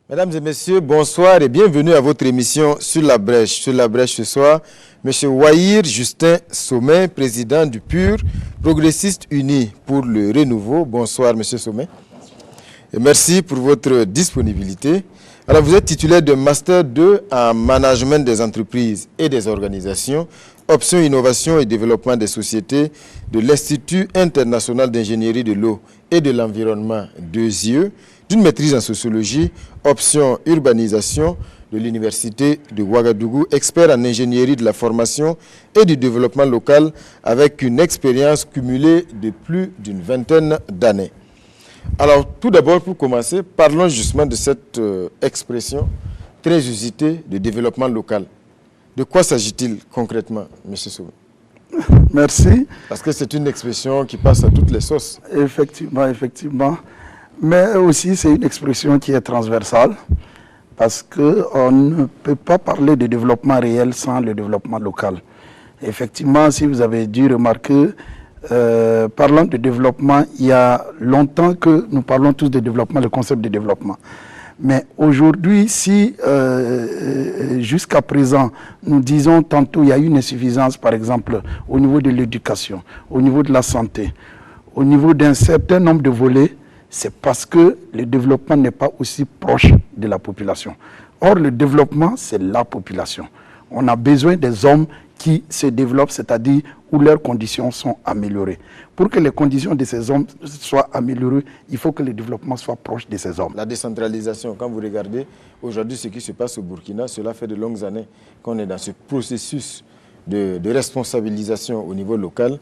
Mesdames et messieurs, bonsoir et bienvenue à votre émission Sur la Brèche. Sur la Brèche ce soir, M. Wahir Justin Sommet, président du PUR, Progressistes Unis pour le Renouveau. Bonsoir M. Sommet. Et merci pour votre disponibilité. Alors vous êtes titulaire de Master 2 en Management des entreprises et des organisations, option innovation et développement des sociétés de l'Institut international d'ingénierie de l'eau et de l'environnement (2IE), d'une maîtrise en sociologie, option urbanisation de l'Université de Ouagadougou, expert en ingénierie de la formation et du développement local avec une expérience cumulée de plus d'une vingtaine d'années. Alors tout d'abord, pour commencer, parlons justement de cette expression très usitée de développement local. De quoi s'agit-il concrètement, M. Soumé? Merci. Parce que c'est une expression qui passe à toutes les sauces. Effectivement. Mais aussi, c'est une expression qui est transversale parce qu'on ne peut pas parler de développement réel sans le développement local. Effectivement, si vous avez dû remarquer, parlant de développement, il y a longtemps que nous parlons tous de développement, le concept de développement. Mais aujourd'hui, si jusqu'à présent, nous disons tantôt il y a une insuffisance, par exemple, au niveau de l'éducation, au niveau de la santé, au niveau d'un certain nombre de volets, c'est parce que le développement n'est pas aussi proche de la population. Or, le développement, c'est la population. On a besoin des hommes qui se développent, c'est-à-dire où leurs conditions sont améliorées. Pour que les conditions de ces hommes soient améliorées, il faut que le développement soit proche de ces hommes. La décentralisation, quand vous regardez aujourd'hui ce qui se passe au Burkina, cela fait de longues années qu'on est dans ce processus de responsabilisation au niveau local.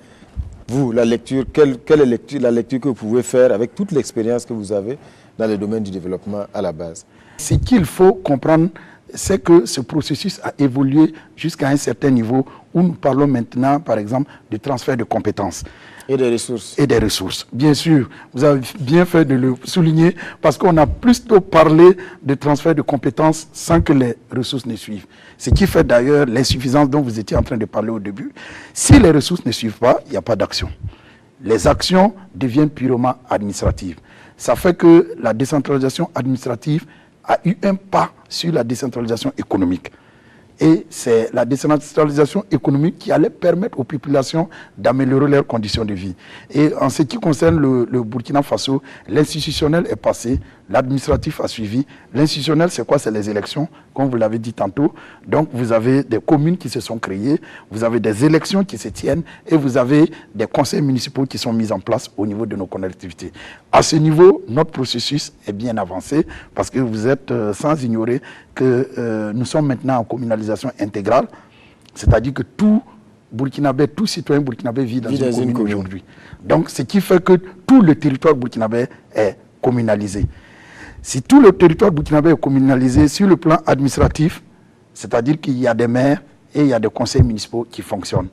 Vous, la lecture, quelle est la lecture que vous pouvez faire avec toute l'expérience que vous avez dans le domaine du développement à la base? Ce qu'il faut comprendre, c'est que ce processus a évolué jusqu'à un certain niveau où nous parlons maintenant, par exemple, de transfert de compétences. Et des ressources. Et des ressources. Bien sûr, vous avez bien fait de le souligner parce qu'on a plutôt parlé de transfert de compétences sans que les ressources ne suivent. Ce qui fait d'ailleurs l'insuffisance dont vous étiez en train de parler au début. Si les ressources ne suivent pas, il n'y a pas d'action. Les actions deviennent purement administratives. Ça fait que la décentralisation administrative a eu un pas sur la décentralisation économique. Et c'est la décentralisation économique qui allait permettre aux populations d'améliorer leurs conditions de vie. Et en ce qui concerne le Burkina Faso, l'institutionnel est passé, l'administratif a suivi. L'institutionnel, c'est quoi? C'est les élections, comme vous l'avez dit tantôt. Donc, vous avez des communes qui se sont créées, vous avez des élections qui se tiennent et vous avez des conseils municipaux qui sont mis en place au niveau de nos collectivités. À ce niveau, notre processus est bien avancé parce que vous êtes sans ignorer que nous sommes maintenant en communalisation intégrale, c'est-à-dire que tout Burkinabé, tout citoyen burkinabé vit dans une commune aujourd'hui. Donc, ce qui fait que tout le territoire burkinabé est communalisé. Si tout le territoire burkinabé est communalisé sur le plan administratif, c'est-à-dire qu'il y a des maires et il y a des conseils municipaux qui fonctionnent.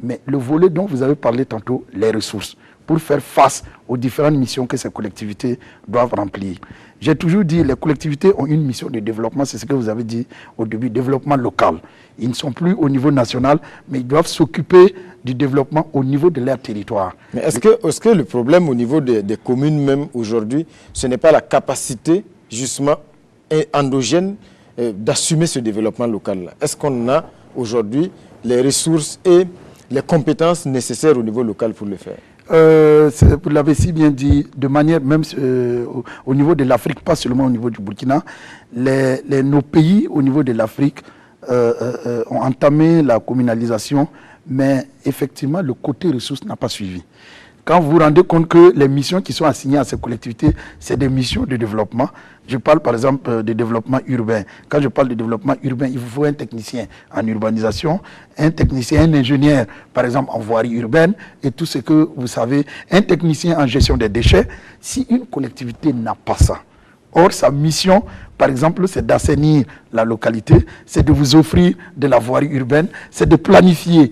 Mais le volet dont vous avez parlé tantôt, les ressources, pour faire face aux différentes missions que ces collectivités doivent remplir. J'ai toujours dit que les collectivités ont une mission de développement, c'est ce que vous avez dit au début, développement local. Ils ne sont plus au niveau national, mais ils doivent s'occuper du développement au niveau de leur territoire. Mais est-ce que le problème au niveau des communes même aujourd'hui, ce n'est pas la capacité justement endogène d'assumer ce développement local-là? Est-ce qu'on a aujourd'hui les ressources et les compétences nécessaires au niveau local pour le faire? Vous l'avez si bien dit, de manière même au niveau de l'Afrique, pas seulement au niveau du Burkina, nos pays au niveau de l'Afrique ont entamé la communalisation, mais effectivement le côté ressources n'a pas suivi. Quand vous vous rendez compte que les missions qui sont assignées à ces collectivités, c'est des missions de développement. Je parle par exemple de développement urbain. Quand je parle de développement urbain, il vous faut un technicien en urbanisation, un technicien, un ingénieur, par exemple en voirie urbaine, et tout ce que vous savez, un technicien en gestion des déchets. Si une collectivité n'a pas ça, or sa mission, par exemple, c'est d'assainir la localité, c'est de vous offrir de la voirie urbaine, c'est de planifier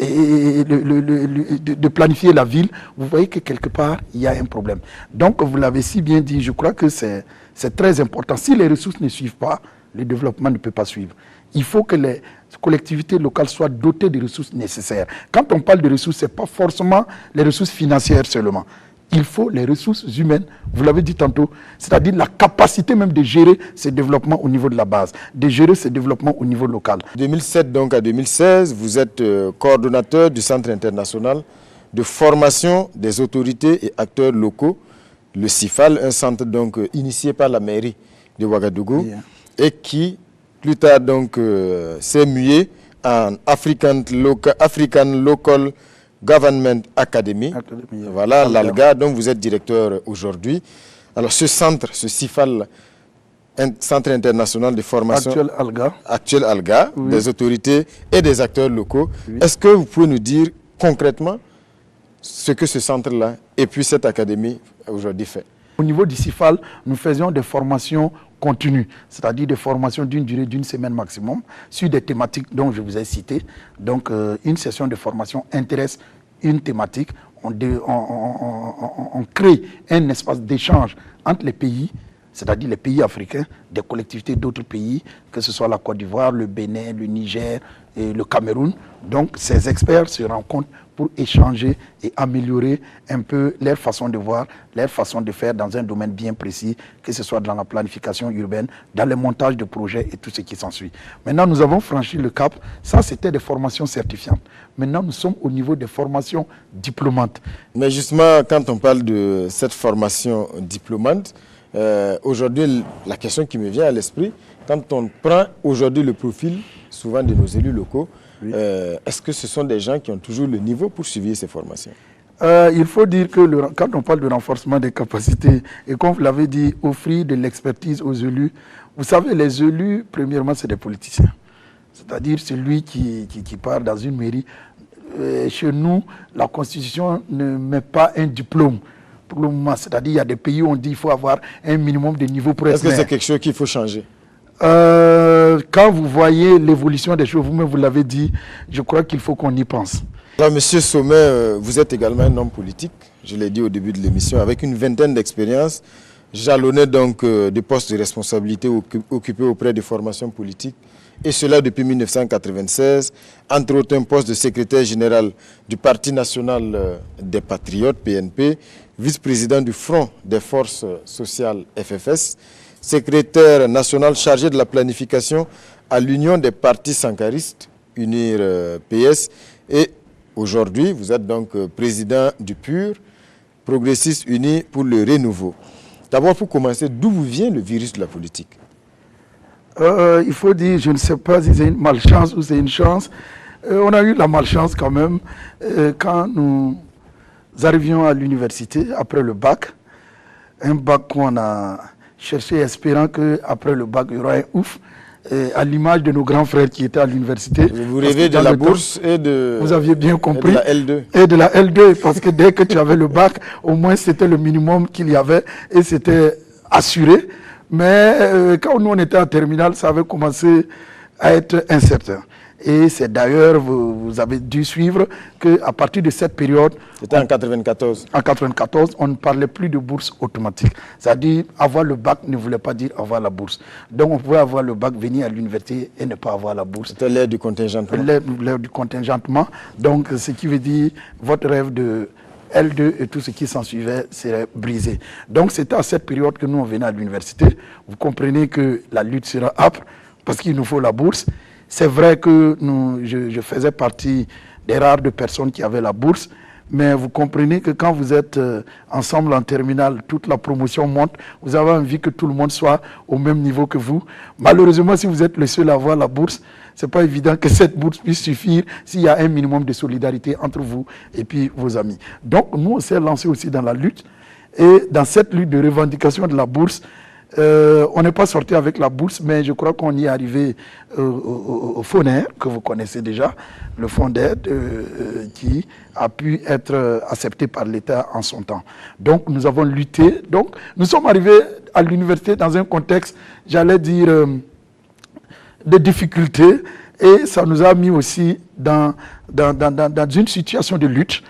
et de planifier la ville, vous voyez que quelque part, il y a un problème. Donc, vous l'avez si bien dit, je crois que c'est très important. Si les ressources ne suivent pas, le développement ne peut pas suivre. Il faut que les collectivités locales soient dotées des ressources nécessaires. Quand on parle de ressources, ce n'est pas forcément les ressources financières seulement. il faut les ressources humaines, vous l'avez dit tantôt, c'est-à-dire la capacité même de gérer ces développements au niveau de la base, de gérer ces développements au niveau local. De 2007 donc à 2016, vous êtes coordonnateur du Centre international de formation des autorités et acteurs locaux, le CIFAL, un centre donc initié par la mairie de Ouagadougou et qui plus tard donc s'est mué en African Local Government Academy, voilà l'ALGA, dont vous êtes directeur aujourd'hui. Alors ce centre, ce CIFAL, un centre international de formation actuel ALGA, oui, des autorités et des acteurs locaux. Oui. Est-ce que vous pouvez nous dire concrètement ce que ce centre-là et puis cette académie aujourd'hui fait? Au niveau du CIFAL, nous faisions des formations continues, c'est-à-dire des formations d'une durée d'une semaine maximum sur des thématiques dont je vous ai cité. Donc une session de formation intéresse une thématique, on crée un espace d'échange entre les pays, c'est-à-dire les pays africains, des collectivités d'autres pays, que ce soit la Côte d'Ivoire, le Bénin, le Niger et le Cameroun. Donc ces experts se rencontrent pour échanger et améliorer un peu leur façon de voir, leur façon de faire dans un domaine bien précis, que ce soit dans la planification urbaine, dans le montage de projets et tout ce qui s'ensuit. Maintenant, nous avons franchi le cap. Ça, c'était des formations certifiantes. Maintenant, nous sommes au niveau des formations diplômantes. Mais justement, quand on parle de cette formation diplômante, aujourd'hui, la question qui me vient à l'esprit, quand on prend aujourd'hui le profil souvent de nos élus locaux, oui, est-ce que ce sont des gens qui ont toujours le niveau pour suivre ces formations? Il faut dire que quand on parle de renforcement des capacités, et comme vous l'avez dit, offrir de l'expertise aux élus, vous savez, les élus, premièrement, c'est des politiciens. C'est-à-dire celui qui part dans une mairie. Chez nous, la Constitution ne met pas un diplôme pour le moment. C'est-à-dire il y a des pays où on dit qu'il faut avoir un minimum de niveau pour être maire. Est-ce que c'est quelque chose qu'il faut changer? Quand vous voyez l'évolution des choses, vous-même vous l'avez dit, je crois qu'il faut qu'on y pense. Alors, Monsieur Sommet, vous êtes également un homme politique, je l'ai dit au début de l'émission, avec une vingtaine d'expériences, jalonné donc des postes de responsabilité occupés auprès des formations politiques, et cela depuis 1996, entre autres un poste de secrétaire général du Parti national des Patriotes, PNP, vice-président du Front des forces sociales, FFS, secrétaire national chargé de la planification à l'Union des partis sankaristes, UNIR PS, et aujourd'hui, vous êtes donc président du PUR, Progressistes Unis pour le Renouveau. D'abord, pour commencer, d'où vous vient le virus de la politique? Il faut dire, je ne sais pas si c'est une malchance ou c'est une chance. On a eu la malchance quand même quand nous arrivions à l'université après le bac. Un bac qu'on a cherché espérant qu'après le bac, il y aura un ouf. À l'image de nos grands frères qui étaient à l'université. Vous rêvez de la bourse et de... Vous aviez bien compris. Et de la L2. Et de la L2, parce que dès que tu avais le bac, au moins c'était le minimum qu'il y avait et c'était assuré. Mais quand nous on était en terminale, ça avait commencé à être incertain. Et c'est d'ailleurs, vous avez dû suivre qu'à partir de cette période... C'était en 94. En 94, on ne parlait plus de bourse automatique. C'est-à-dire, avoir le bac ne voulait pas dire avoir la bourse. Donc, on pouvait avoir le bac, venir à l'université et ne pas avoir la bourse. C'était l'ère du contingentement. L'ère du contingentement. Donc, ce qui veut dire, votre rêve de L2 et tout ce qui s'en suivait serait brisé. Donc, c'était à cette période que nous, on venait à l'université. Vous comprenez que la lutte sera âpre parce qu'il nous faut la bourse. C'est vrai que je faisais partie des rares de personnes qui avaient la bourse, mais vous comprenez que quand vous êtes ensemble en terminale, toute la promotion monte, vous avez envie que tout le monde soit au même niveau que vous. Malheureusement, si vous êtes le seul à avoir la bourse, ce n'est pas évident que cette bourse puisse suffire s'il y a un minimum de solidarité entre vous et puis vos amis. Donc, nous, on s'est lancé aussi dans la lutte. Et dans cette lutte de revendication de la bourse, on n'est pas sorti avec la bourse, mais je crois qu'on y est arrivé au fonds d'aide, que vous connaissez déjà, le fonds d'aide qui a pu être accepté par l'État en son temps. Donc nous avons lutté. Donc nous sommes arrivés à l'université dans un contexte, j'allais dire, de difficultés, et ça nous a mis aussi dans une situation de lutte.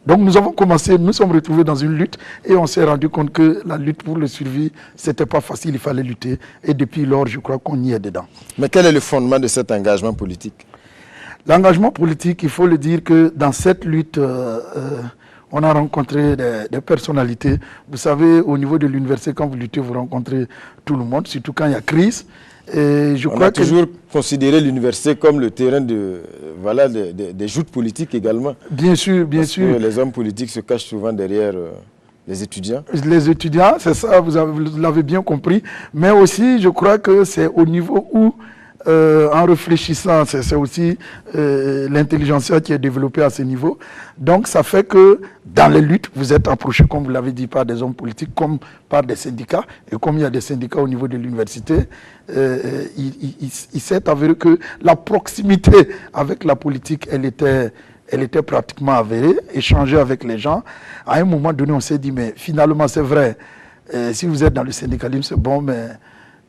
Donc nous avons commencé, nous sommes retrouvés dans une lutte et on s'est rendu compte que la lutte pour le survie, c'était pas facile, il fallait lutter. Et depuis lors, je crois qu'on y est dedans. Mais quel est le fondement de cet engagement politique? L'engagement politique, il faut le dire que dans cette lutte, On a rencontré des personnalités. Vous savez, au niveau de l'université, quand vous luttez, vous rencontrez tout le monde, surtout quand il y a crise. Et on a toujours considéré l'université comme le terrain des joutes politiques également. Bien sûr, bien sûr. Parce que les hommes politiques se cachent souvent derrière les étudiants. Les étudiants, c'est ça, vous l'avez bien compris. Mais aussi, je crois que c'est au niveau où, en réfléchissant, c'est aussi l'intelligentsia qui est développée à ce niveau. Donc, ça fait que dans les luttes, vous êtes approchés, comme vous l'avez dit, par des hommes politiques, comme par des syndicats. Et comme il y a des syndicats au niveau de l'université, il s'est avéré que la proximité avec la politique, elle était pratiquement avérée, échanger avec les gens. À un moment donné, on s'est dit, mais finalement, c'est vrai, si vous êtes dans le syndicalisme, c'est bon, mais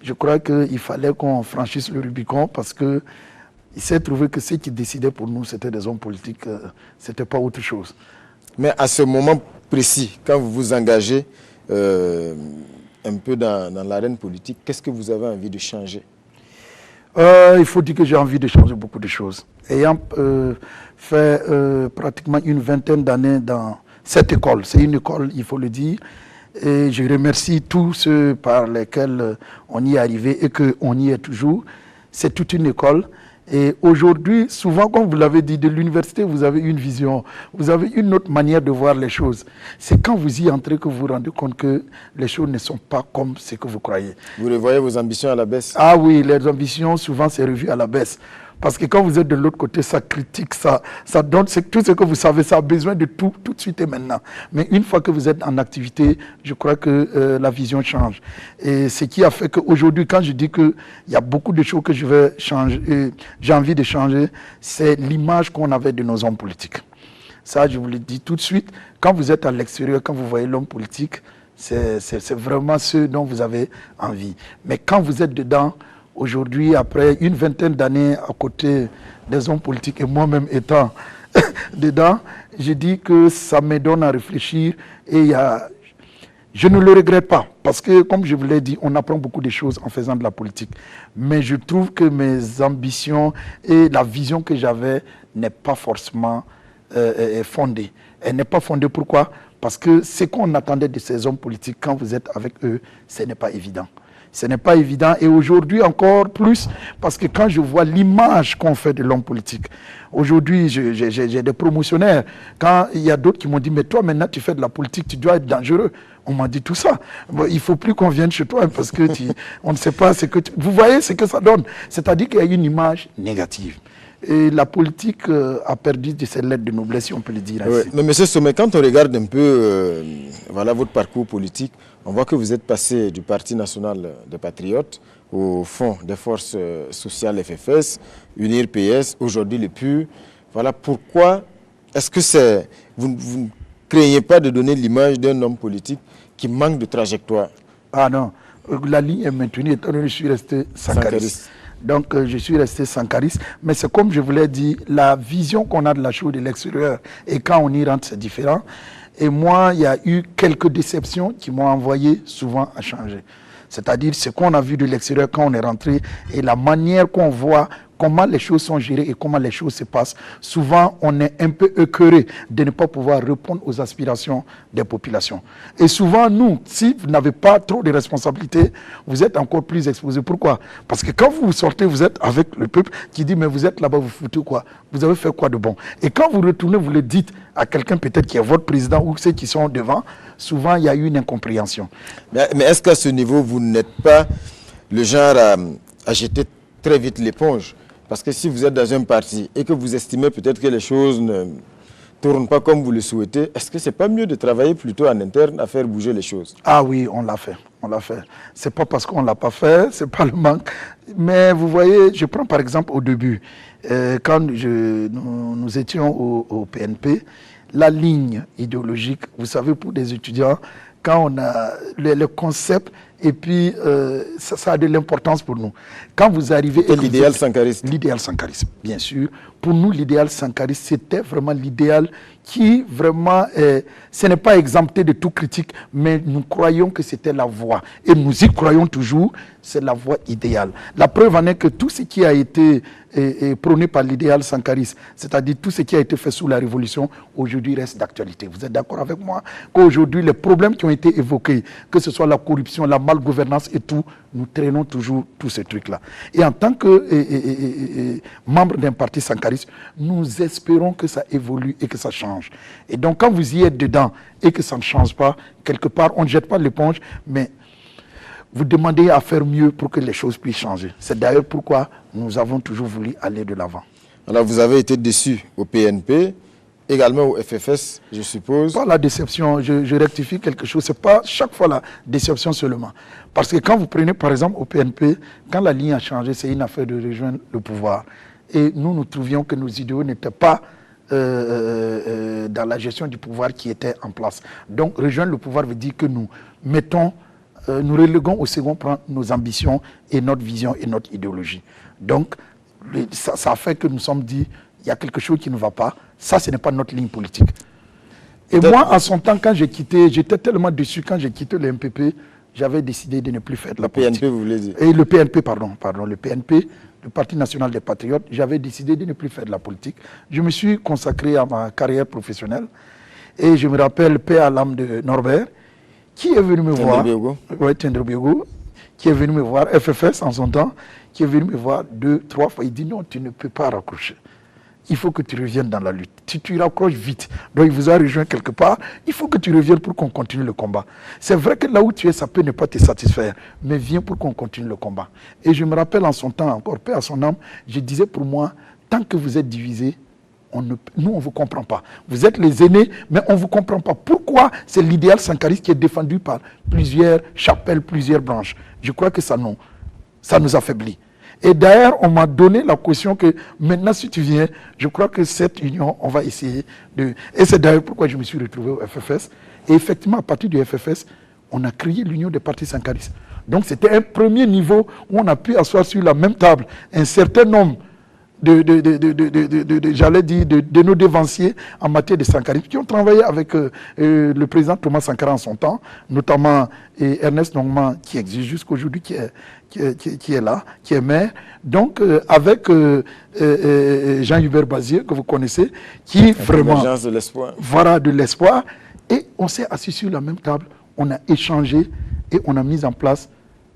je crois qu'il fallait qu'on franchisse le Rubicon parce qu'il s'est trouvé que ceux qui décidaient pour nous, c'était des hommes politiques, ce n'était pas autre chose. Mais à ce moment précis, quand vous vous engagez un peu dans l'arène politique, qu'est-ce que vous avez envie de changer? Il faut dire que j'ai envie de changer beaucoup de choses. Ayant fait pratiquement une vingtaine d'années dans cette école, c'est une école, il faut le dire, et je remercie tous ceux par lesquels on y est arrivé et qu'on y est toujours. C'est toute une école. Et aujourd'hui, souvent, comme vous l'avez dit, de l'université, vous avez une vision, vous avez une autre manière de voir les choses. C'est quand vous y entrez que vous vous rendez compte que les choses ne sont pas comme ce que vous croyez. Vous revoyez vos ambitions à la baisse? Ah oui, les ambitions, souvent, c'est revu à la baisse. Parce que quand vous êtes de l'autre côté, ça critique, ça donne tout ce que vous savez, ça a besoin de tout de suite et maintenant. Mais une fois que vous êtes en activité, je crois que la vision change. Et ce qui a fait qu'aujourd'hui, quand je dis qu'il y a beaucoup de choses que je vais changer, j'ai envie de changer, c'est l'image qu'on avait de nos hommes politiques. Ça, je vous le dis tout de suite, quand vous êtes à l'extérieur, quand vous voyez l'homme politique, c'est vraiment ce dont vous avez envie. Mais quand vous êtes dedans, aujourd'hui, après une vingtaine d'années à côté des hommes politiques et moi-même étant dedans, je dis que ça me donne à réfléchir et je ne le regrette pas parce que, comme je vous l'ai dit, on apprend beaucoup de choses en faisant de la politique. Mais je trouve que mes ambitions et la vision que j'avais n'est pas forcément fondée. Elle n'est pas fondée, pourquoi? Parce que ce qu'on attendait de ces hommes politiques, quand vous êtes avec eux, ce n'est pas évident. Ce n'est pas évident et aujourd'hui encore plus parce que quand je vois l'image qu'on fait de l'homme politique, aujourd'hui j'ai des promotionnaires, quand il y a d'autres qui m'ont dit mais toi maintenant tu fais de la politique, tu dois être dangereux. On m'a dit tout ça. Bon, il ne faut plus qu'on vienne chez toi parce que on ne sait pas ce que vous voyez ce que ça donne. C'est-à-dire qu'il y a une image négative. Et la politique a perdu de ses lettres de noblesse, si on peut le dire ainsi. Mais M. Sommet, quand on regarde un peu votre parcours politique, on voit que vous êtes passé du Parti national des patriotes au Fonds des forces sociales FFS, Unir PS, aujourd'hui le PUR. Voilà pourquoi est-ce que vous ne craignez pas de donner l'image d'un homme politique qui manque de trajectoire? Ah non, la ligne est maintenue étant donné que je suis resté sankariste. Donc, je suis resté sankariste. Mais c'est comme je vous l'ai dit, la vision qu'on a de la chose de l'extérieur et quand on y rentre, c'est différent. Et moi, il y a eu quelques déceptions qui m'ont envoyé souvent à changer. C'est-à-dire ce qu'on a vu de l'extérieur quand on est rentré et la manière qu'on voit comment les choses sont gérées et comment les choses se passent. Souvent, on est un peu écœuré de ne pas pouvoir répondre aux aspirations des populations. Et souvent, nous, si vous n'avez pas trop de responsabilités, vous êtes encore plus exposés. Pourquoi? Parce que quand vous sortez, vous êtes avec le peuple qui dit, mais vous êtes là-bas, vous foutez quoi? Vous avez fait quoi de bon? Et quand vous retournez, vous le dites à quelqu'un peut-être qui est votre président ou ceux qui sont devant, souvent, il y a eu une incompréhension. Mais est-ce qu'à ce niveau, vous n'êtes pas le genre à jeter très vite l'éponge? Parce que si vous êtes dans un parti et que vous estimez peut-être que les choses ne tournent pas comme vous le souhaitez, est-ce que ce n'est pas mieux de travailler plutôt en interne à faire bouger les choses? Ah oui, on l'a fait. On l'a fait. Ce n'est pas parce qu'on ne l'a pas fait, ce n'est pas le manque. Mais vous voyez, je prends par exemple au début, quand nous étions au PNP, la ligne idéologique, vous savez, pour des étudiants, quand on a le concept, et puis ça a de l'importance pour nous. Quand vous arrivez... C'était l'idéal sankariste. L'idéal sankariste, bien sûr. Pour nous, l'idéal sankariste, c'était vraiment l'idéal qui vraiment, ce n'est pas exempté de toute critique, mais nous croyons que c'était la voie. Et nous y croyons toujours, c'est la voie idéale. La preuve en est que tout ce qui a été prôné par l'idéal sankariste, c'est-à-dire tout ce qui a été fait sous la Révolution, aujourd'hui reste d'actualité. Vous êtes d'accord avec moi qu'aujourd'hui, les problèmes qui ont été évoqués, que ce soit la corruption, la malgouvernance et tout, nous traînons toujours tous ces trucs-là. Et en tant que membre d'un parti sankariste, nous espérons que ça évolue et que ça change. Et donc, quand vous y êtes dedans et que ça ne change pas, quelque part, on ne jette pas l'éponge, mais vous demandez à faire mieux pour que les choses puissent changer. C'est d'ailleurs pourquoi nous avons toujours voulu aller de l'avant. Alors, vous avez été déçu au PNP, également au FFS, je suppose. Pas la déception, je rectifie quelque chose. Ce n'est pas chaque fois la déception seulement. Parce que quand vous prenez par exemple au PNP, quand la ligne a changé, c'est une affaire de rejoindre le pouvoir. Et nous trouvions que nos idéaux n'étaient pas dans la gestion du pouvoir qui était en place. Donc rejoindre le pouvoir veut dire que nous mettons, nous reléguons au second plan nos ambitions et notre vision et notre idéologie. Donc ça a fait que nous sommes dit, il y a quelque chose qui ne va pas. Ça, ce n'est pas notre ligne politique. Et moi, en son temps, quand j'ai quitté, j'étais tellement déçu quand j'ai quitté le MPP, j'avais décidé de ne plus faire de la politique. Le PNP, vous voulez dire? Et le PNP, pardon, le PNP, le Parti national des patriotes, j'avais décidé de ne plus faire de la politique. Je me suis consacré à ma carrière professionnelle. Et je me rappelle, paix à l'âme de Norbert, qui est venu me voir. Oui, Tendre Biogo, qui est venu me voir, FFS en son temps, qui est venu me voir 2, 3 fois. Il dit non, tu ne peux pas raccrocher. Il faut que tu reviennes dans la lutte. Tu raccroches vite. Donc il vous a rejoint quelque part. Il faut que tu reviennes pour qu'on continue le combat. C'est vrai que là où tu es, ça peut ne pas te satisfaire. Mais viens pour qu'on continue le combat. Et je me rappelle en son temps, encore paix à son âme, je disais pour moi, tant que vous êtes divisés, nous on ne vous comprend pas. Vous êtes les aînés, mais on ne vous comprend pas. Pourquoi c'est l'idéal sankariste qui est défendu par plusieurs chapelles, plusieurs branches? Je crois que ça nous affaiblit. Et d'ailleurs, on m'a donné la caution que maintenant, si tu viens, je crois que cette union, on va essayer de... Et c'est d'ailleurs pourquoi je me suis retrouvé au FFS. Et effectivement, à partir du FFS, on a créé l'union des partis sankaristes. Donc, c'était un premier niveau où on a pu asseoir sur la même table un certain nombre j'allais dire, de nos dévanciers en matière de sankarisme qui ont travaillé avec le président Thomas Sankara en son temps, notamment Ernest Nongman qui existe jusqu'aujourd'hui, qui est là, qui est maire. Donc avec Jean-Hubert Bazier, que vous connaissez, qui vraiment de l'espoir. Voilà de l'espoir. Et on s'est assis sur la même table, on a échangé et on a mis en place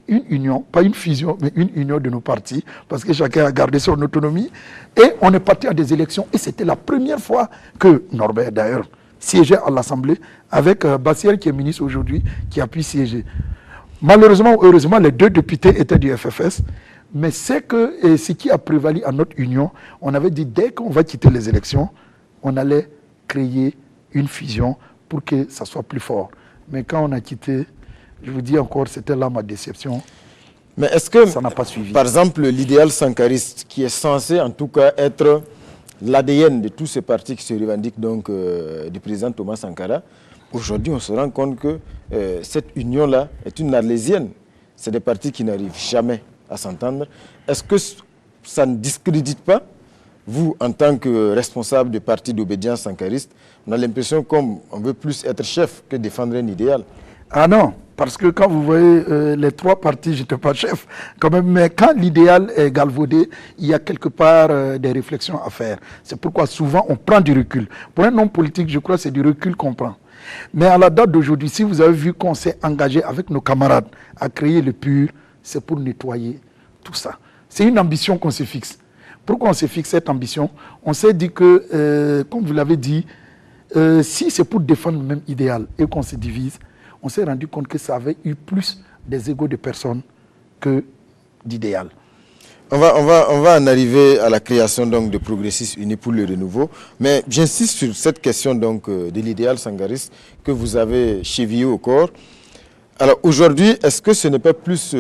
une union, pas une fusion, mais une union de nos partis, parce que chacun a gardé son autonomie. Et on est parti à des élections. Et c'était la première fois que Norbert, d'ailleurs, siégeait à l'Assemblée, avec Bassier, qui est ministre aujourd'hui, qui a pu siéger. Malheureusement ou heureusement, les 2 députés étaient du FFS. Mais c'est que ce qui a prévalu à notre union, on avait dit, dès qu'on va quitter les élections, on allait créer une fusion pour que ça soit plus fort. Mais quand on a quitté, je vous dis encore, c'était là ma déception. Mais est-ce que, ça n'a pas suivi. Par exemple, l'idéal sankariste, qui est censé en tout cas être l'ADN de tous ces partis qui se revendiquent donc du président Thomas Sankara, aujourd'hui on se rend compte que cette union-là est une arlésienne. C'est des partis qui n'arrivent jamais à s'entendre. Est-ce que ça ne discrédite pas, vous, en tant que responsable du parti d'obédience sankariste, on a l'impression qu'on veut plus être chef que défendre un idéal? Ah non, parce que quand vous voyez les 3 partis, je n'étais pas chef quand même, mais quand l'idéal est galvaudé, il y a quelque part des réflexions à faire. C'est pourquoi souvent on prend du recul. Pour un homme politique, je crois que c'est du recul qu'on prend. Mais à la date d'aujourd'hui, si vous avez vu qu'on s'est engagé avec nos camarades à créer le PUR, c'est pour nettoyer tout ça. C'est une ambition qu'on se fixe. Pourquoi on se fixe cette ambition? On s'est dit que, comme vous l'avez dit, si c'est pour défendre le même idéal et qu'on se divise, on s'est rendu compte que ça avait eu plus des égos de personnes que d'idéal. On va en arriver à la création donc de Progressistes Unis pour le renouveau, mais j'insiste sur cette question donc de l'idéal sankariste que vous avez chevillé au corps. Alors aujourd'hui, est-ce que ce n'est pas plus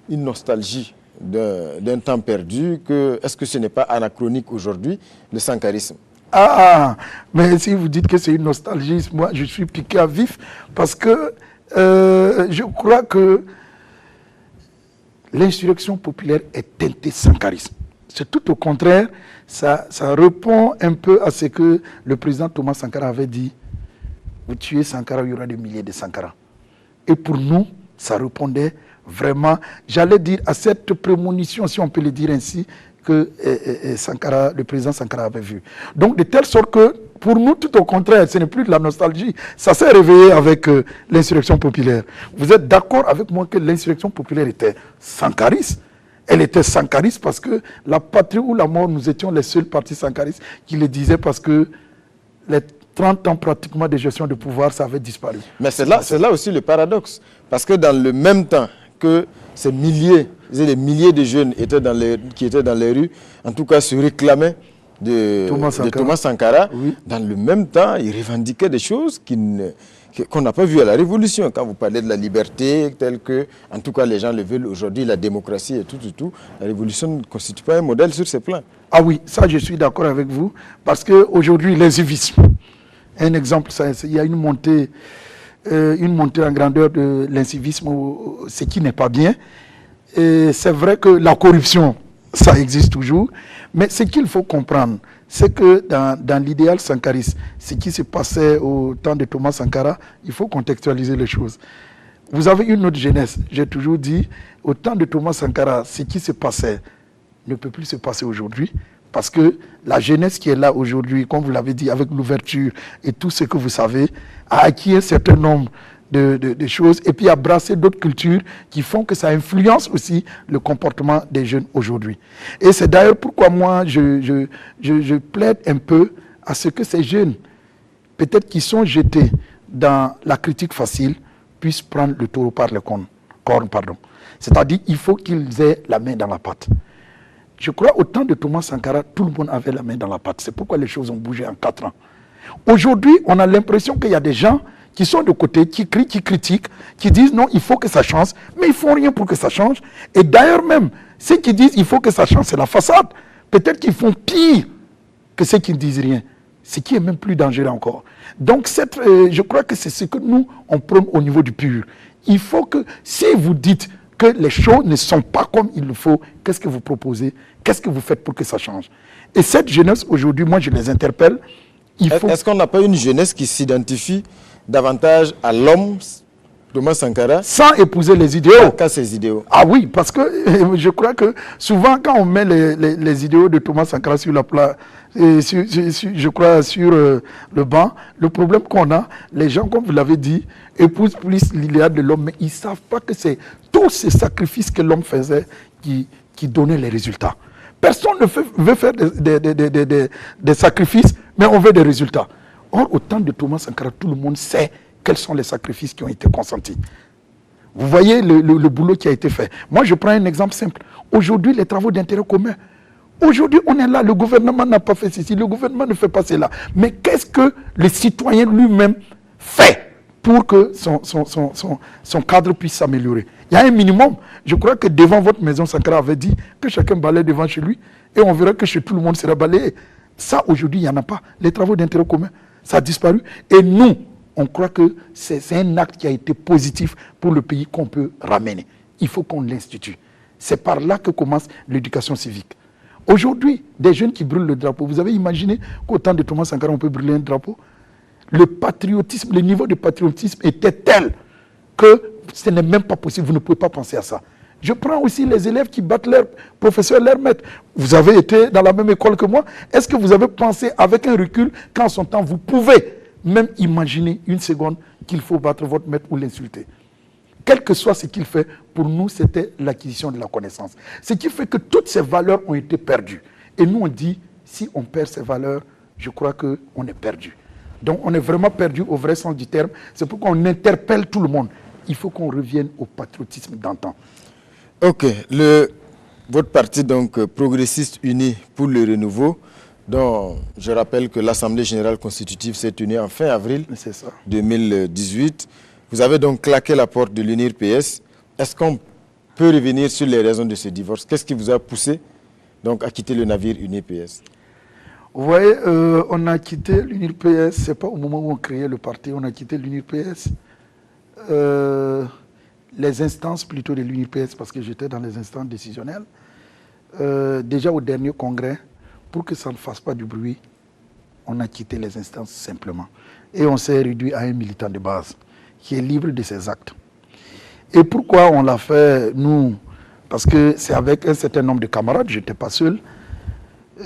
une nostalgie d'un temps perdu que, est-ce que ce n'est pas anachronique aujourd'hui, le sankarisme? Ah, mais si vous dites que c'est une nostalgie, moi je suis piqué à vif parce que je crois que l'insurrection populaire est teintée sankarisme. C'est tout au contraire, ça répond un peu à ce que le président Thomas Sankara avait dit. Vous tuez Sankara, il y aura des milliers de Sankara. Et pour nous, ça répondait vraiment, j'allais dire, à cette prémonition, si on peut le dire ainsi, que Sankara, le président Sankara avait vu. Donc, de telle sorte que, pour nous, tout au contraire, ce n'est plus de la nostalgie. Ça s'est réveillé avec l'insurrection populaire. Vous êtes d'accord avec moi que l'insurrection populaire était sankariste? Elle était sankariste parce que la patrie ou la mort, nous étions les seuls partis sankaristes qui le disaient parce que les 30 ans pratiquement de gestion de pouvoir, ça avait disparu. Mais c'est là aussi le paradoxe. Parce que dans le même temps que ces milliers, les milliers de jeunes qui étaient dans les rues, en tout cas se réclamaient de Thomas Sankara, oui. Dans le même temps, ils revendiquaient des choses qu'on n'a pas vues à la Révolution. Quand vous parlez de la liberté, telle que, en tout cas, les gens le veulent aujourd'hui, la démocratie et tout, la Révolution ne constitue pas un modèle sur ces plans. Ah oui, ça je suis d'accord avec vous, parce qu'aujourd'hui, l'incivisme, un exemple, il y a une montée en grandeur de l'incivisme, ce qui n'est pas bien. C'est vrai que la corruption, ça existe toujours, mais ce qu'il faut comprendre, c'est que dans l'idéal sankariste, ce qui se passait au temps de Thomas Sankara, il faut contextualiser les choses. Vous avez une autre jeunesse, j'ai toujours dit, au temps de Thomas Sankara, ce qui se passait ne peut plus se passer aujourd'hui, parce que la jeunesse qui est là aujourd'hui, comme vous l'avez dit, avec l'ouverture et tout ce que vous savez, a acquis un certain nombre de choses et puis a brassé d'autres cultures qui font que ça influence aussi le comportement des jeunes aujourd'hui. Et c'est d'ailleurs pourquoi moi, je plaide un peu à ce que ces jeunes, peut-être qui sont jetés dans la critique facile, puissent prendre le taureau par les cornes. C'est-à-dire qu'il faut qu'ils aient la main dans la pâte. Je crois au temps de Thomas Sankara, tout le monde avait la main dans la pâte. C'est pourquoi les choses ont bougé en 4 ans. Aujourd'hui, on a l'impression qu'il y a des gens qui sont de côté, qui crient, qui critiquent, qui disent non, il faut que ça change, mais ils ne font rien pour que ça change. Et d'ailleurs même, ceux qui disent il faut que ça change, c'est la façade. Peut-être qu'ils font pire que ceux qui ne disent rien. Ce qui est même plus dangereux encore. Donc je crois que c'est ce que nous, on prône au niveau du pur. Il faut que, si vous dites que les choses ne sont pas comme il le faut, qu'est-ce que vous proposez? Qu'est-ce que vous faites pour que ça change? Et cette jeunesse, aujourd'hui, moi je les interpelle. Est-ce qu'on n'a pas une jeunesse qui s'identifie davantage à l'homme, Thomas Sankara, sans épouser les idéaux? Qu'à ses idéaux. Ah oui, parce que je crois que souvent quand on met les idéaux de Thomas Sankara sur la place, je crois sur le banc, le problème qu'on a, les gens, comme vous l'avez dit, épousent plus l'idéal de l'homme, mais ils ne savent pas que c'est tous ces sacrifices que l'homme faisait qui donnaient les résultats. Personne ne veut faire des sacrifices, mais on veut des résultats. Or, au temps de Thomas Sankara, tout le monde sait quels sont les sacrifices qui ont été consentis. Vous voyez le boulot qui a été fait. Moi, je prends un exemple simple. Aujourd'hui, les travaux d'intérêt commun. Aujourd'hui, on est là, le gouvernement n'a pas fait ceci, le gouvernement ne fait pas cela. Mais qu'est-ce que le citoyen lui-même fait pour que son cadre puisse s'améliorer? Il y a un minimum. Je crois que devant votre maison, Sankara avait dit que chacun balaye devant chez lui et on verra que chez tout le monde sera balayé. Ça, aujourd'hui, il n'y en a pas. Les travaux d'intérêt commun, ça a disparu. Et nous, on croit que c'est un acte qui a été positif pour le pays qu'on peut ramener. Il faut qu'on l'institue. C'est par là que commence l'éducation civique. Aujourd'hui, des jeunes qui brûlent le drapeau, vous avez imaginé qu'au temps de Thomas Sankara, on peut brûler un drapeau? Le patriotisme, le niveau de patriotisme était tel que ce n'est même pas possible, vous ne pouvez pas penser à ça. Je prends aussi les élèves qui battent leurs professeurs, leurs maîtres. Vous avez été dans la même école que moi. Est-ce que vous avez pensé avec un recul qu'en son temps, vous pouvez même imaginer une seconde qu'il faut battre votre maître ou l'insulter? Quel que soit ce qu'il fait, pour nous, c'était l'acquisition de la connaissance. Ce qui fait que toutes ces valeurs ont été perdues. Et nous, on dit, si on perd ces valeurs, je crois qu'on est perdu. Donc, on est vraiment perdu au vrai sens du terme. C'est pourquoi on interpelle tout le monde. Il faut qu'on revienne au patriotisme d'antan. Ok. Votre parti, donc, Progressistes Unis pour le Renouveau, dont je rappelle que l'Assemblée Générale Constitutive s'est unie en fin avril 2018. Vous avez donc claqué la porte de l'UNIR-PS. Est-ce qu'on peut revenir sur les raisons de ce divorce? Qu'est-ce qui vous a poussé donc, à quitter le navire UNIR-PS? Vous voyez, on a quitté l'UNIR-PS, ce n'est pas au moment où on créait le parti, on a quitté l'UNIR-PS. Les instances plutôt de l'UNIR-PS, parce que j'étais dans les instances décisionnelles, déjà au dernier congrès, pour que ça ne fasse pas du bruit, on a quitté les instances simplement. Et on s'est réduit à un militant de base qui est libre de ses actes. Et pourquoi on l'a fait, nous? Parce que c'est avec un certain nombre de camarades, je n'étais pas seul.